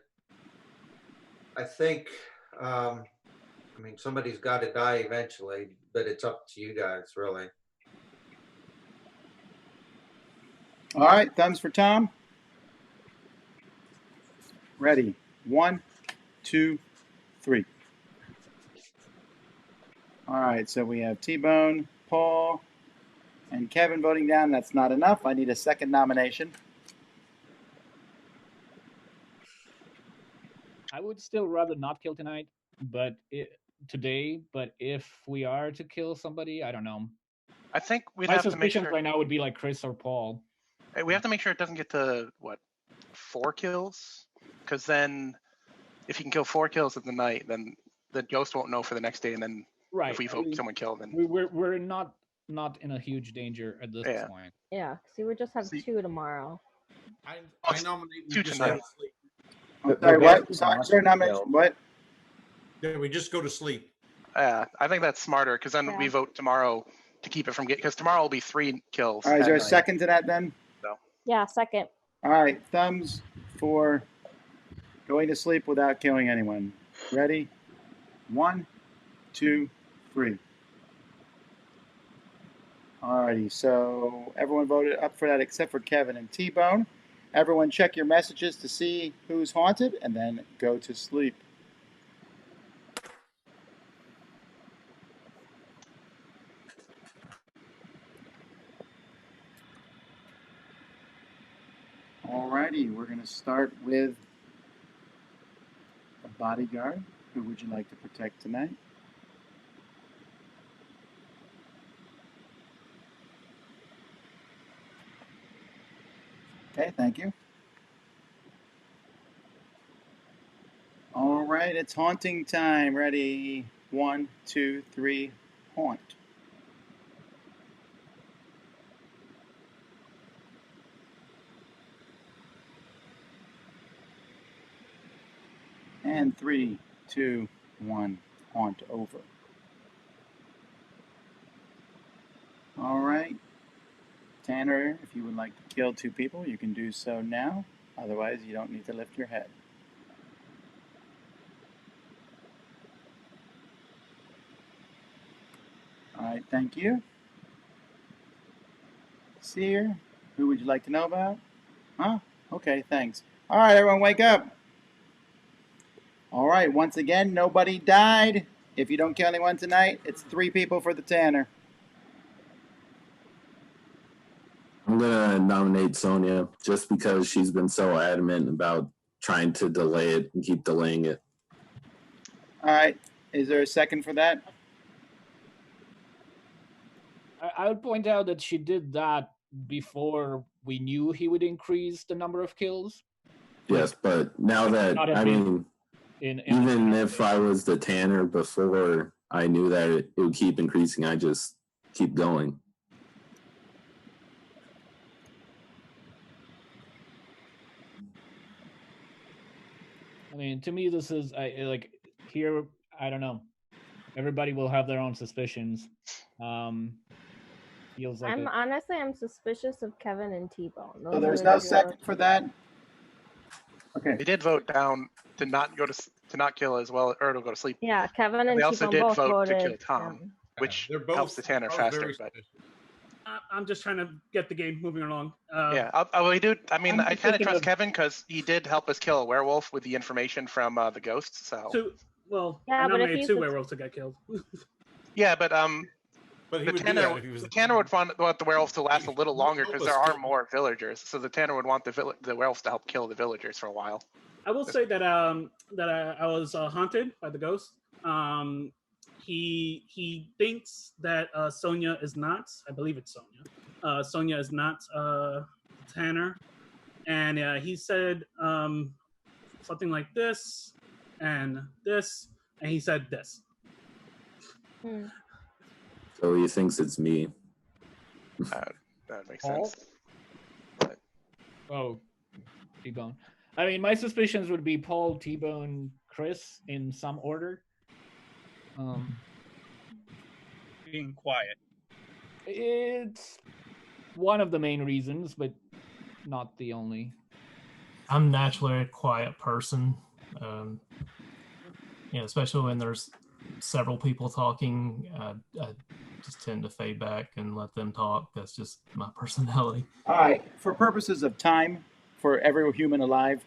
I think I mean somebody's got to die eventually, but it's up to you guys really. All right, thumbs for Tom. Ready. 1, 2, 3. All right, so we have T-Bone, Paul, and Kevin voting down. That's not enough. I need a second nomination. I would still rather not kill tonight, but today. But if we are to kill somebody, I don't know. I think we'd My have to make suspicions sure. right now would be like Chris or Paul. We have to make sure it doesn't get to what 4 kills, because then if you can kill 4 kills in the night, then the ghost won't know for the next day, and then Right. if we vote someone killed, then We're not in a huge danger at this Yeah. point. Yeah, see, we just have 2 tomorrow. I nominate we 2 just tonight. go to sleep. I'm sorry, what? Sorry, nomination. What? Yeah, we just go to sleep. I think that's smarter, because then we vote tomorrow to keep it from getting, because tomorrow will be 3 kills. All right, is at there a night. second to that then? No. Yeah, second. All right, thumbs for going to sleep without killing anyone. Ready? 1, 2, 3. Alrighty, so everyone voted up for that except for Kevin and T-Bone. Everyone check your messages to see who's haunted and then go to sleep. Alrighty, we're going to start with the bodyguard. Who would you like to protect tonight? Okay, thank you. All right, it's haunting time. Ready? 1, 2, 3, haunt. And 3, 2, 1, haunt over. All right. Tanner, if you would like to kill 2 people, you can do so now. Otherwise, you don't need to lift your head. All right, thank you. Seer, who would you like to know about? Huh? Okay, thanks. All right, everyone wake up. All right, once again, nobody died. If you don't kill anyone tonight, it's 3 people for the Tanner. I'm gonna nominate Sonia just because she's been so adamant about trying to delay it and keep delaying it. All right, is there a second for that? I would point out that she did that before we knew he would increase the number of kills. Yes, but now that I mean, even if I was the Tanner before I knew that it would keep increasing, I just keep going. I mean, to me, this is like here. I don't know. Everybody will have their own suspicions. Feels like I'm suspicious of Kevin and T-Bone. So there's no second for that? Okay. They did vote down to not kill as well, or to go to sleep. Yeah, Kevin and They also T-Bone did both vote to voted. kill Tom, which They're both- helps the Tanner both faster. very But I'm just trying to get the game moving along. yeah, we do. I mean, I'm I just kind of thinking trust of- Kevin because he did help us kill a werewolf with the information from the ghosts. So Well, Yeah, I but if nominated he's 2 the- werewolves that got killed. yeah, but he the would do Tanner, that if he was the Tanner would want the werewolves to last a little longer because there are more villagers. So the Tanner would want the werewolves to help kill the villagers for a while. I will say that I was haunted by the ghost. He thinks that Sonia is not. I believe it's Sonia. Sonia is not Tanner, and he said something like this, and he said this. So he thinks it's me. That makes Paul? sense. Oh, T-Bone. I mean, my suspicions would be Paul, T-Bone, Chris in some order. Being quiet. It's one of the main reasons, but not the only. I'm naturally a quiet person. Especially when there's several people talking, I just tend to fade back and let them talk. That's just my personality. All right. For purposes of time, for every human alive,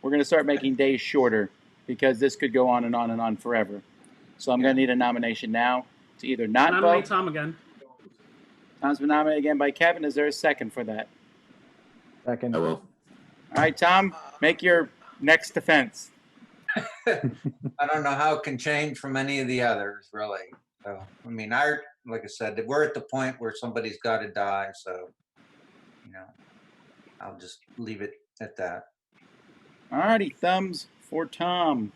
we're going to start making days shorter because this could go on and on and on forever. So I'm going to need a nomination now to either not Nominate vote. Tom again. Tom's been nominated again by Kevin. Is there a second for that? Second. I will. All right, Tom, make your next defense. I don't know how it can change from any of the others, really. So, I mean, like I said, we're at the point where somebody's got to die. So, I'll just leave it at that. All righty, thumbs for Tom.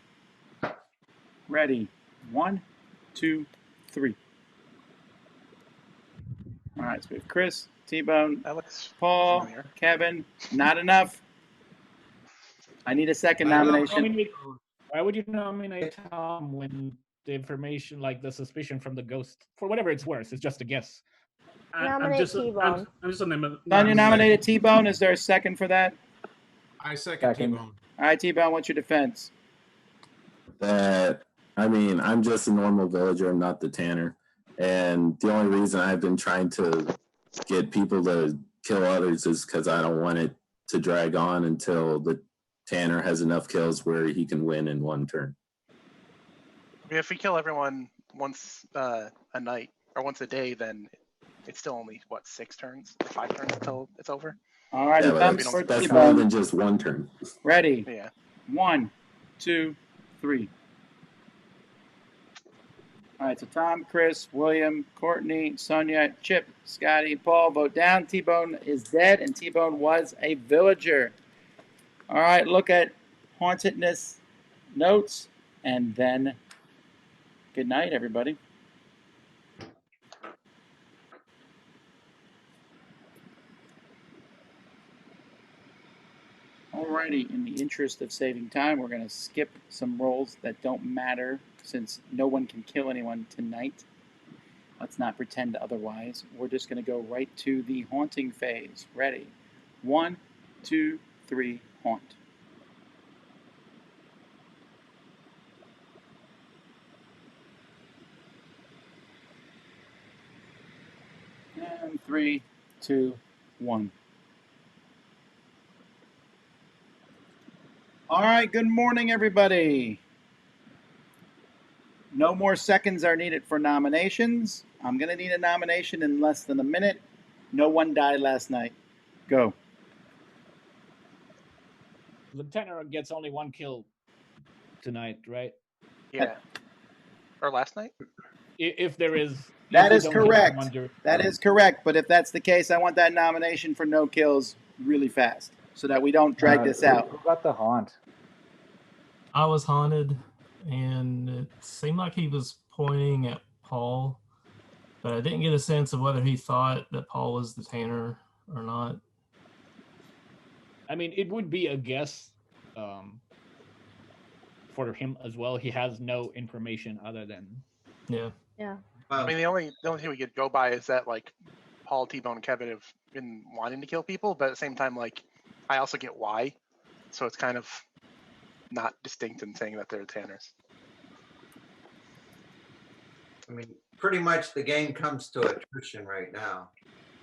Ready. 1, 2, 3. All right, so we have Chris, T-Bone, Paul, familiar. Kevin. Not enough. I need a second nomination. Why would you nominate Tom when the information, like the suspicion from the ghost, for whatever it's worth, is just a guess? Nominate T-Bone. I'm just on Sonia nominated T-Bone. Is there a second for that? I second T-Bone. All right, T-Bone, what's your defense? I'm just a normal villager. I'm not the tanner. And the only reason I've been trying to get people to kill others is because I don't want it to drag on until the tanner has enough kills where he can win in one turn. I mean, if we kill everyone once a night or once a day, then it's still only, 6 turns, 5 turns until it's over? All right, Yeah, that's more than just one turn. Ready? Yeah. 1, 2, 3. All right, so Tom, Chris, William, Courtney, Sonia, Chip, Scotty, Paul vote down. T-Bone is dead, and T-Bone was a villager. All right, look at hauntedness notes, and then good night, everybody. Alrighty, in the interest of saving time, we're going to skip some rolls that don't matter since no one can kill anyone tonight. Let's not pretend otherwise. We're just going to go right to the haunting phase. Ready? 1, 2, 3, haunt. And 3, 2, 1. All right, good morning, everybody. No more seconds are needed for nominations. I'm going to need a nomination in less than a minute. No one died last night. Go. The tanner gets only 1 kill tonight, right? Yeah. Or last night? If there is... That is correct. That is correct. But if that's the case, I want that nomination for no kills really fast so that we don't drag this out. Who got the haunt? I was haunted, and it seemed like he was pointing at Paul, but I didn't get a sense of whether he thought that Paul was the tanner or not. I mean, it would be a guess for him as well. He has no information other than... Yeah. Yeah. I mean, the only thing we could go by is that, Paul, T-Bone, and Kevin have been wanting to kill people, but at the same time, I also get why. So it's kind of not distinct in saying that they're tanners. I mean, pretty much the game comes to attrition right now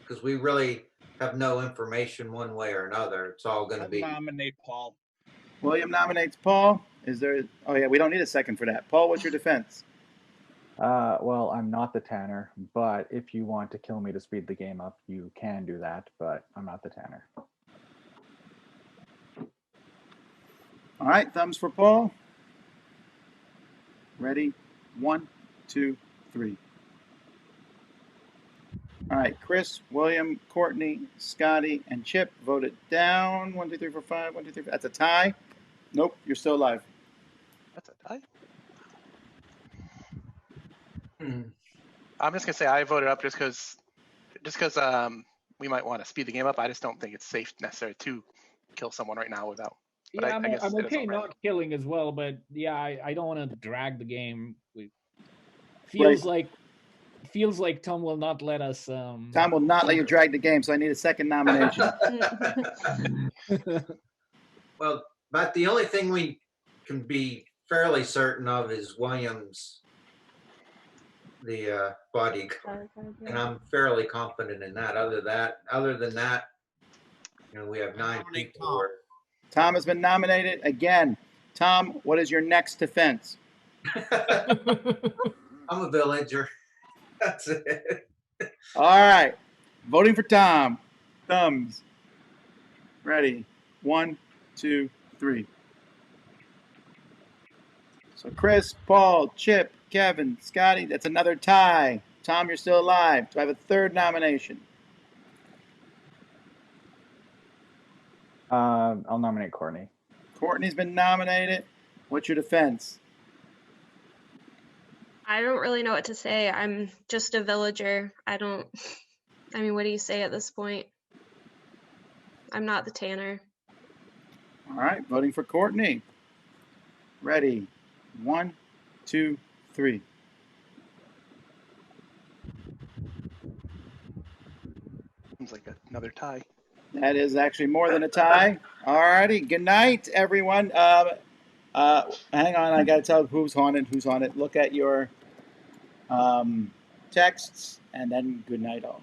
because we really have no information one way or another. It's all going to be. Nominate Paul. William nominates Paul. Is there... Oh, yeah, we don't need a second for that. Paul, what's your defense? Well, I'm not the tanner, but if you want to kill me to speed the game up, you can do that, but I'm not the tanner. All right, thumbs for Paul. Ready? 1, 2, 3. All right, Chris, William, Courtney, Scotty, and Chip voted down. 1, 2, 3, 4, 5. 1, 2, 3, 4. That's a tie. Nope, you're still alive. That's a tie? I'm just gonna say I voted up just because we might want to speed the game up. I just don't think it's safe necessarily to kill someone right now without But Yeah, I guess I'm it is okay already. not killing as well, but yeah, I don't want to drag the game. Right. Feels like Tom will not let us. Tom will not let you drag the game, so I need a second nomination. Well, but the only thing we can be fairly certain of is Williams, the bodyguard, and I'm fairly confident in that. Other than that, you know, we have 9 people. Who are... Tom has been nominated again. Tom, what is your next defense? I'm a villager. That's it. All right. Voting for Tom. Thumbs. Ready. 1, 2, 3. So Chris, Paul, Chip, Kevin, Scotty, that's another tie. Tom, you're still alive. Do I have a third nomination? I'll nominate Courtney. Courtney's been nominated. What's your defense? I don't really know what to say. I'm just a villager. I mean, what do you say at this point? I'm not the Tanner. All right, voting for Courtney. Ready. 1, 2, 3. Seems like another tie. That is actually more than a tie. All righty. Good night, everyone. Hang on. I got to tell who's haunted, who's on it. Look at your texts, and then good night, all.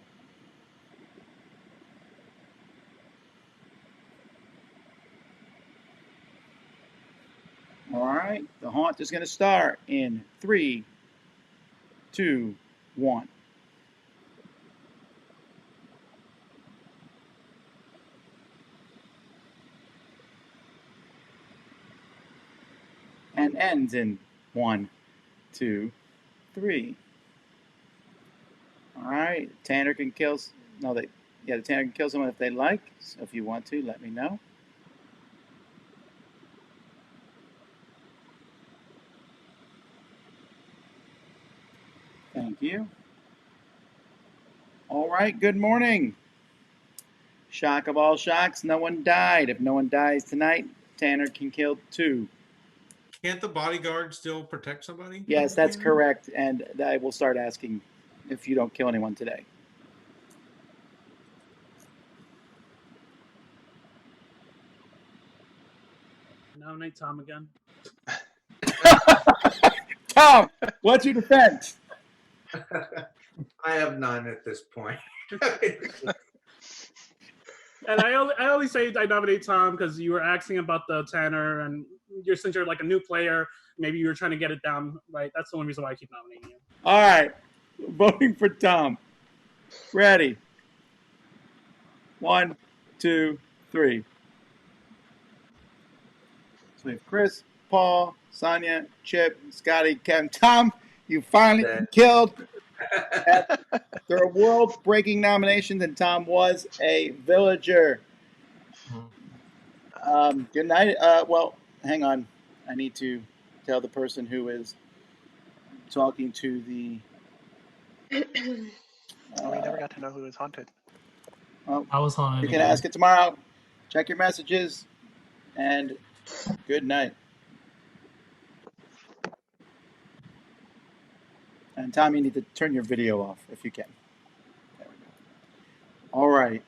All right. The haunt is going to start in 3, 2, 1. And ends in 1, 2, 3. All right, Tanner can kill. The Tanner can kill someone if they like. So if you want to, let me know. Thank you. All right, good morning. Shock of all shocks, no one died. If no one dies tonight, Tanner can kill 2. Can't the bodyguard still protect somebody? Yes, that's correct. And I will start asking if you don't kill anyone today. Nominate Tom again. Tom, what's your defense? I have none at this point. And I only say I nominate Tom because you were asking about the Tanner, and since you're like a new player, maybe you were trying to get it down right. That's the only reason why I keep nominating you. All right, voting for Tom. Ready. 1, 2, 3. So we have Chris, Paul, Sonia, Chip, Scotty, Kevin. Tom, you finally killed. There are world-breaking nominations, and Tom was a villager. Good night. Well, hang on. I need to tell the person who is talking to the... Oh, we never got to know who was haunted. Well, I was haunted. you can again. ask it tomorrow. Check your messages, and good night. And Tom, you need to turn your video off if you can. There we go. All right.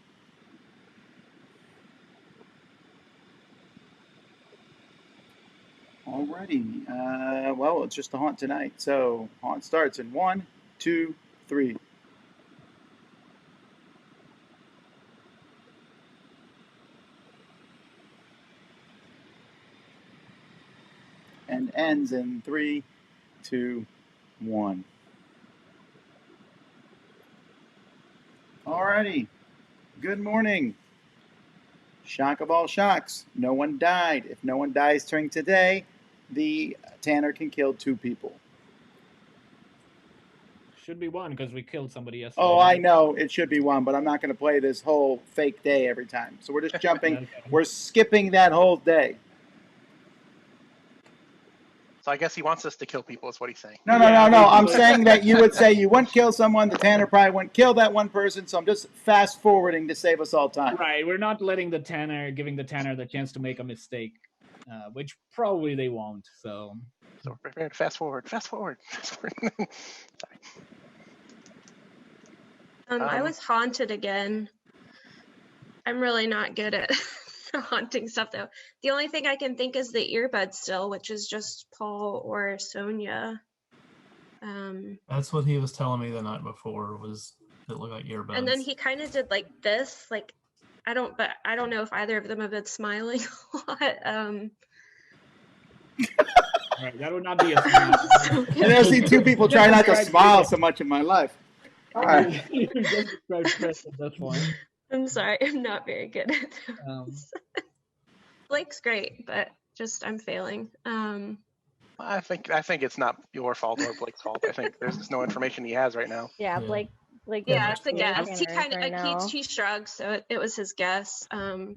Alrighty. Well, it's just the haunt tonight. So haunt starts in 1, 2, 3. And ends in 3, 2, 1. Alrighty. Good morning. Shock of all shocks. No one died. If no one dies during today, the Tanner can kill 2 people. Should be 1 because we killed somebody yesterday. Oh, I know it should be 1, but I'm not going to play this whole fake day every time. So we're just jumping. Okay. We're skipping that whole day. So I guess he wants us to kill people, is what he's saying. No. I'm saying that you would say you wouldn't kill someone. The Tanner probably wouldn't kill that one person. So I'm just fast forwarding to save us all time. Right, we're not letting giving the Tanner the chance to make a mistake. which probably they won't. So prepare to fast forward. Fast forward. I was haunted again. I'm really not good at the haunting stuff though. The only thing I can think is the earbud still, which is just Paul or Sonia. That's what he was telling me the night before. Was it looked like earbuds? And then he kind of did like this, like I don't know if either of them have been smiling a lot. Right, that would not be a smile. I've never seen two people try not to smile so much in my life. All right. That's fine. I'm sorry, I'm not very good at those. Blake's great, but just I'm failing. I think it's not your fault or Blake's fault. I think there's just no information he has right now. Yeah, Blake. Yeah, it's a guess. He Tanner kind of right now. he shrugged, so it was his guess. So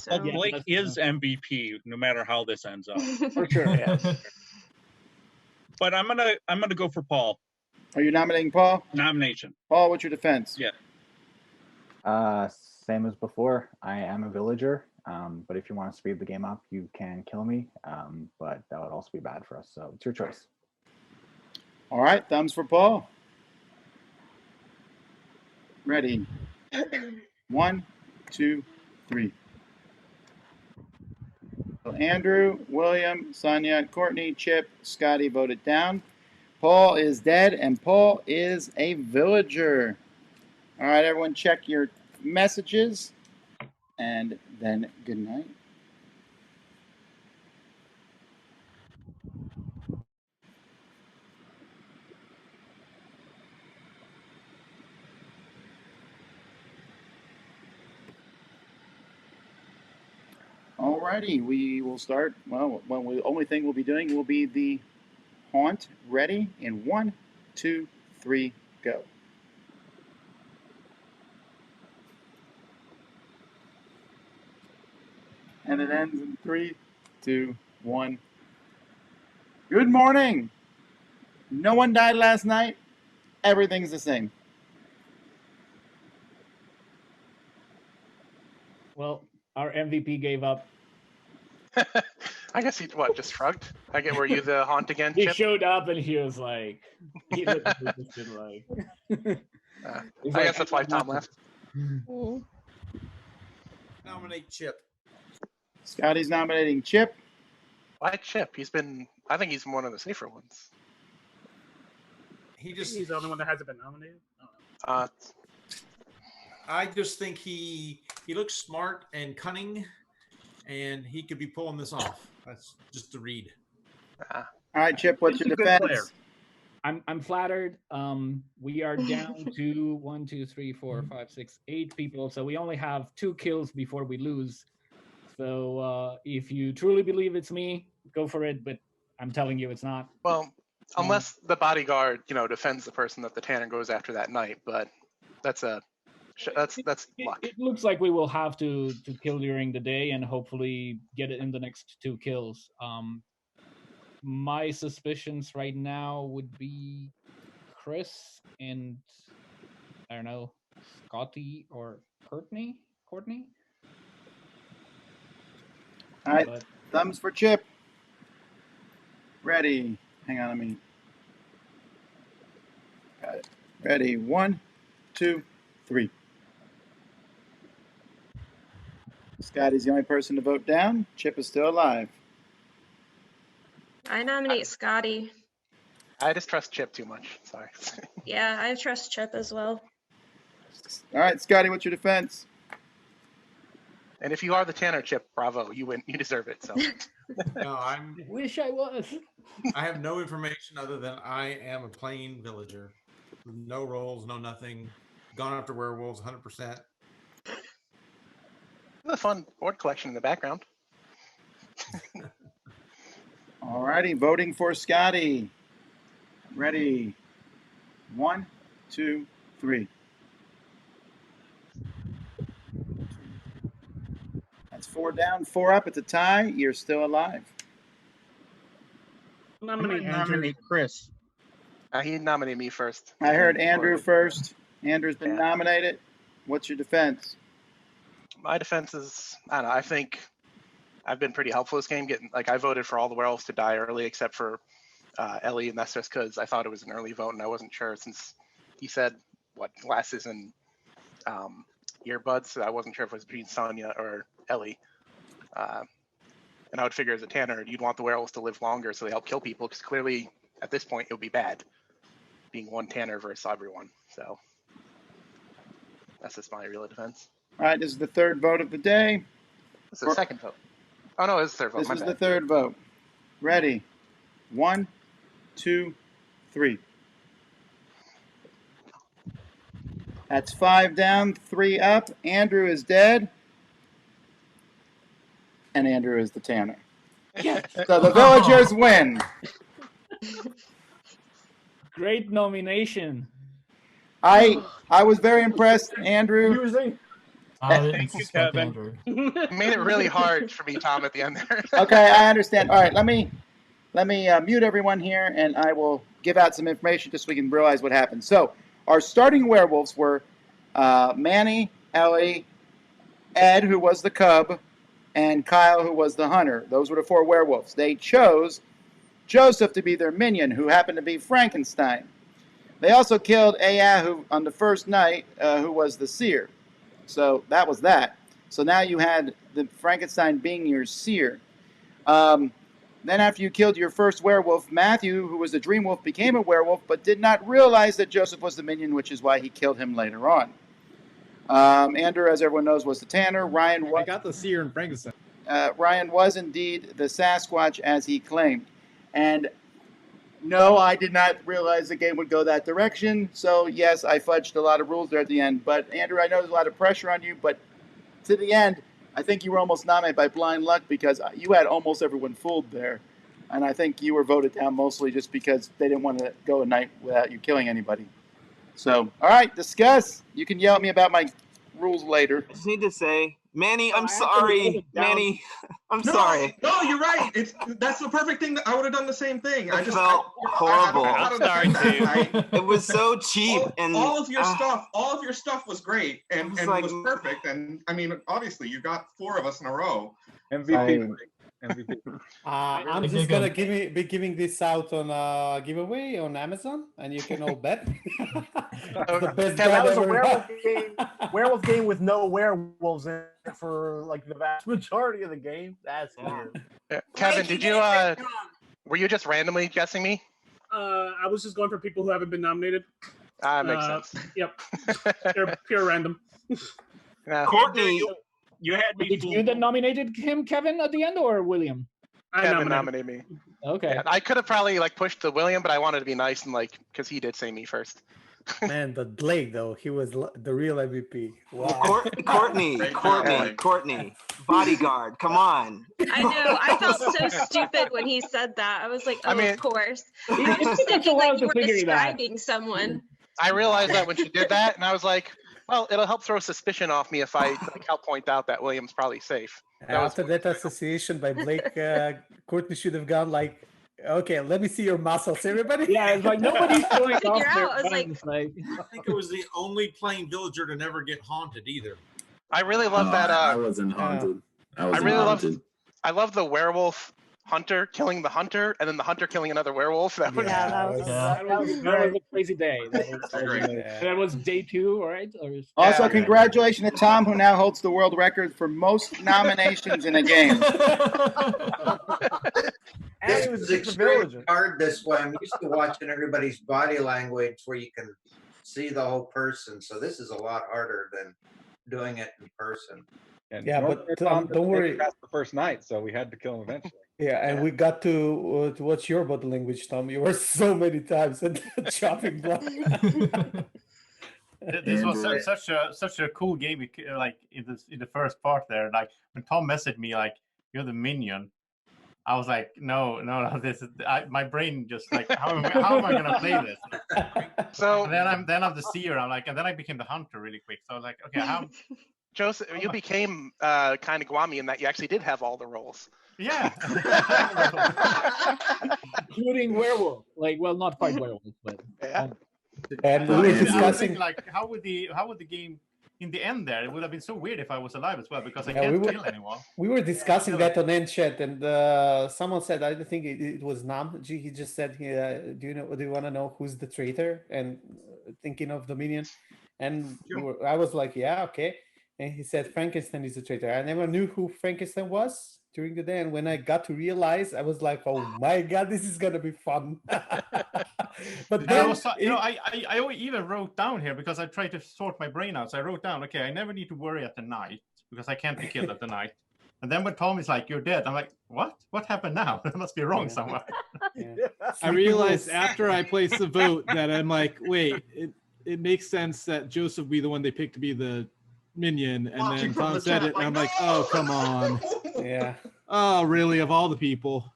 Well, Blake is MVP, no matter how this ends up. For sure, yeah. But I'm gonna go for Paul. Are you nominating Paul? Nomination. Paul, what's your defense? Yeah. Same as before. I am a villager, but if you want to speed the game up, you can kill me. But that would also be bad for us. So it's your choice. All right, thumbs for Paul. Ready. 1, 2, 3. So Andrew, William, Sonia, Courtney, Chip, Scotty voted down. Paul is dead, and Paul is a villager. All right, everyone, check your messages, and then good night. Alrighty, we will start. Well, the only thing we'll be doing will be the haunt. Ready? In 1, 2, 3, go. And it ends in 3, 2, 1. Good morning. No one died last night. Everything's the same. Well, our MVP gave up. I guess he just shrugged. Were you the haunt again, He Chip? showed up and he was like, he literally just been like. I guess that's why Tom left. Nominate Chip. Scotty's nominating Chip. Why Chip? I think he's one of the safer ones. He's the only one that hasn't been nominated. I just think he looks smart and cunning, and he could be pulling this off. That's just a read. All right, Chip, what's He's your a good player. defense? I'm flattered. We are down to 1, 2, 3, 4, 5, 6, 8 people, so we only have 2 kills before we lose. So if you truly believe it's me, go for it. But I'm telling you, it's not. Well, unless the bodyguard, defends the person that the Tanner goes after that night, but that's luck. It looks like we will have to kill during the day and hopefully get it in the next 2 kills. My suspicions right now would be Chris and I don't know, Scotty or Courtney. All right, thumbs for Chip. Ready. Hang on, got it. Ready. 1, 2, 3. Scotty's the only person to vote down. Chip is still alive. I nominate Scotty. I just trust Chip too much. Sorry. Yeah, I trust Chip as well. All right, Scotty, what's your defense? And if you are the Tanner, Chip, bravo, you win. You deserve it. So. No, Wish I was. I have no information other than I am a plain villager. No roles, no nothing. Gone after werewolves, 100%. A fun board collection in the background. All righty, voting for Scotty. Ready. 1, 2, 3. That's 4 down, 4 up. It's a tie. You're still alive. Nominate Chris. He nominated me first. I heard Andrew first. Andrew's been nominated. What's your defense? My defense is, I don't know, I think I've been pretty helpful this game. I voted for all the werewolves to die early except for Ellie, and that's just because I thought it was an early vote and I wasn't sure since he said glasses and earbuds, so I wasn't sure if it was between Sonya or Ellie. And I would figure as a Tanner, you'd want the werewolves to live longer so they help kill people, because clearly at this point it would be bad being one Tanner versus everyone. So that's just my real defense. All right, this is the third vote of the day. This is the second vote. Oh no, it's the third vote. This is the third vote. Ready? 1, 2, 3. That's 5 down, 3 up. Andrew is dead. And Andrew is the Tanner. So the villagers win. Great nomination. I was very impressed, Andrew. Thank you, Kevin. Made it really hard for me, Tom, at the end there. Okay, I understand. All right, let me mute everyone here, and I will give out some information just so we can realize what happened. So our starting werewolves were Manny, Ellie, Ed, who was the cub, and Kyle, who was the hunter. Those were the 4 werewolves. They chose Joseph to be their minion, who happened to be Frankenstein. They also killed Ayahu on the first night, who was the seer. So that was that. So now you had the Frankenstein being your seer. Then after you killed your first werewolf, Matthew, who was the dream wolf, became a werewolf, but did not realize that Joseph was the minion, which is why he killed him later on. Andrew, as everyone knows, was the Tanner. Ryan I got the seer and Frankenstein. Ryan was indeed the Sasquatch, as he claimed. And no, I did not realize the game would go that direction. So, yes, I fudged a lot of rules there at the end. But, Andrew, I know there's a lot of pressure on you. But to the end, I think you were almost nominated by blind luck because you had almost everyone fooled there. And I think you were voted down mostly just because they didn't want to go a night without you killing anybody. So, all right, discuss. You can yell at me about my rules later. I just need to say, Manny, I'm sorry. Manny, I'm No, sorry. No, you're right. That's the perfect thing. I would have done the same thing. I just felt horrible. I'm sorry too. It was so cheap, and all of your stuff was great and like- was perfect. And I mean, obviously, you got 4 of us in a row. MVP. I'm just gonna be giving this out on a giveaway on Amazon, and you can all bet. The best That bet was a ever. werewolf game with no werewolves in it for like the vast majority of the game. That's weird. Kevin, did you were you just randomly guessing me? I was just going for people who haven't been nominated. Makes sense. Yep. Pure random. Courtney, you had me. Did you that nominated him, Kevin, at the end, or William? Kevin nominated me. Okay. Yeah, I could have probably pushed to William, but I wanted to be nice and because he did say me first. Man, but Blake though, he was the real MVP. Wow. Courtney, Bodyguard, come on. I know. I felt so stupid when he said that. I was like, oh, of course. I was took thinking a while like to you were figure it out. describing someone. I realized that when she did that, and I was like, well, it'll help throw suspicion off me if I help point out that William's probably safe. After that association by Blake, Courtney should have gone like, okay, let me see your muscles, everybody. Yeah, it's like nobody's showing Figure off their out, I was like- guns, I think it was the only playing villager to never get haunted either. I really love that. I wasn't haunted. I love the werewolf hunter killing the hunter, and then the hunter killing another werewolf. That was, that was a crazy day. That was day 2, right? Also, congratulations to Tom, who now holds the world record for most nominations in a game. This was extremely hard this way. I'm used to watching everybody's body language where you can see the whole person. So this is a lot harder than doing it in person. And Yeah, but Tom don't worry. Past the first night, so we had to kill him eventually. Yeah, and we got to watch your body language, Tom. You were so many times at the chopping block. This was such a cool game. Like in the first part there, like when Tom messaged me like, "You're the minion," I was like, "No, this is." My brain just like, how am I gonna play this? So and then I'm the seer. I'm like, and then I became the hunter really quick. So I was like, okay, how? Joseph, you became kind of Guami in that you actually did have all the roles. Yeah. Including werewolf. Like, well, not quite werewolf, but yeah. And we were discussing like how would the game in the end there, it would have been so weird if I was alive as well because I Yeah, can't we were- kill anyone. We were discussing that on end chat, and someone said, I think it was Nam. He just said, "Do you want to know who's the traitor?" And thinking of Dominion, and I was like, "Yeah, okay." And he said Frankenstein is the traitor. I never knew who Frankenstein was during the day, and when I got to realize, I was like, "Oh my god, this is gonna be fun!" But And I then, was, I even wrote down here because I tried to sort my brain out. So I wrote down, okay, I never need to worry at the night because I can't be killed at the night. And then when Tom is like, "You're dead," I'm like, "What? What happened now? That must be wrong somewhere." I realized after I placed the vote that I'm like, wait, it makes sense that Joseph be the one they picked to be the minion, and then Tom said it, and I'm like, oh, come on. Yeah. Oh, really? Of all the people.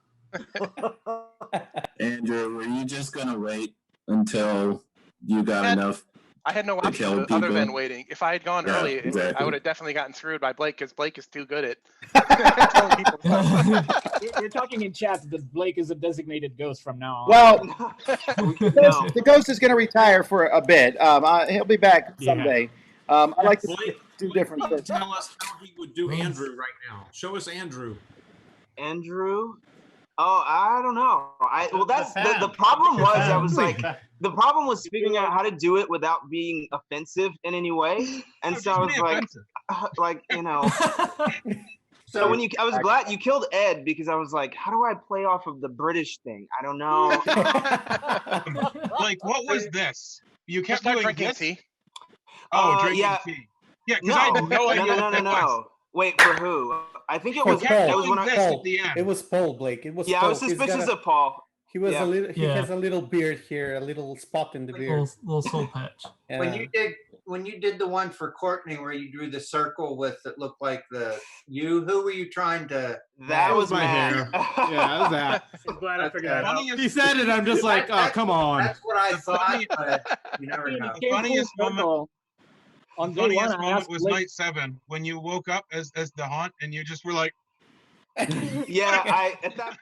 Andrew, were you just gonna wait until you got enough? I had no to option kill other than people? waiting. If I had gone Yeah, early, exactly. I would have definitely gotten through by Blake because Blake is too good at killing people. We're talking in chat that Blake is a designated ghost from now on. Well, the ghost is going to retire for a bit. He'll be back someday. I like to do different things. Tell us how he would do Andrew right now. Show us Andrew. Andrew? Oh, I don't know. Well, that's the problem was I was like, the problem was figuring out how to do it without being offensive in any way, and so I was like, So when I was glad you killed Ed because I was like, how do I play off of the British thing? I don't know. Like, what was this? You kept Just not doing drinking this? tea. Oh, drinking yeah. tea. Yeah, because I had no idea what that was. No. Wait, for who? I think it was. Paul. It was when Paul. It was Paul, Blake. It was. Yeah, Paul. I was suspicious of Paul. He was Yeah. a little. He Yeah. has a little beard here, a little spot in the beard. Little soul patch. When you did the one for Courtney where you drew the circle with it looked like who were you trying to? That was my hair. Yeah, that was that. I'm glad I figured that out. He said it. I'm just like, oh, come on. That's what I thought, but you never know. The funniest moment. On The day one, funniest I moment asked was Blake- night 7 when you woke up as the haunt and you just were like, Yeah, at that.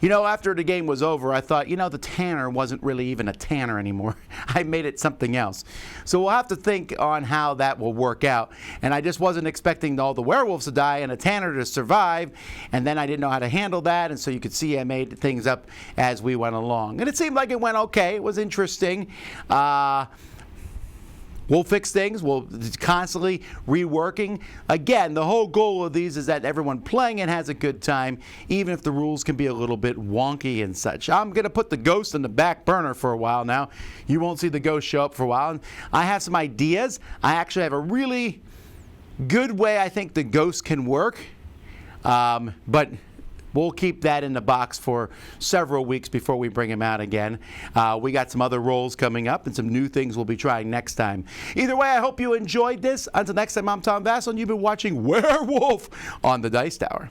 After the game was over, I thought, the Tanner wasn't really even a Tanner anymore. I made it something else. So we'll have to think on how that will work out. And I just wasn't expecting all the werewolves to die and a Tanner to survive. And then I didn't know how to handle that. And so you could see I made things up as we went along. And it seemed like it went okay. It was interesting. We'll fix things. We'll constantly reworking. Again, the whole goal of these is that everyone playing it has a good time, even if the rules can be a little bit wonky and such. I'm going to put the ghost on the back burner for a while now. You won't see the ghost show up for a while. And I have some ideas. I actually have a really good way I think the ghost can work. But we'll keep that in the box for several weeks before we bring him out again. We got some other roles coming up and some new things we'll be trying next time. Either way, I hope you enjoyed this. Until next time, I'm Tom Vasel, and you've been watching Werewolf on the Dice Tower.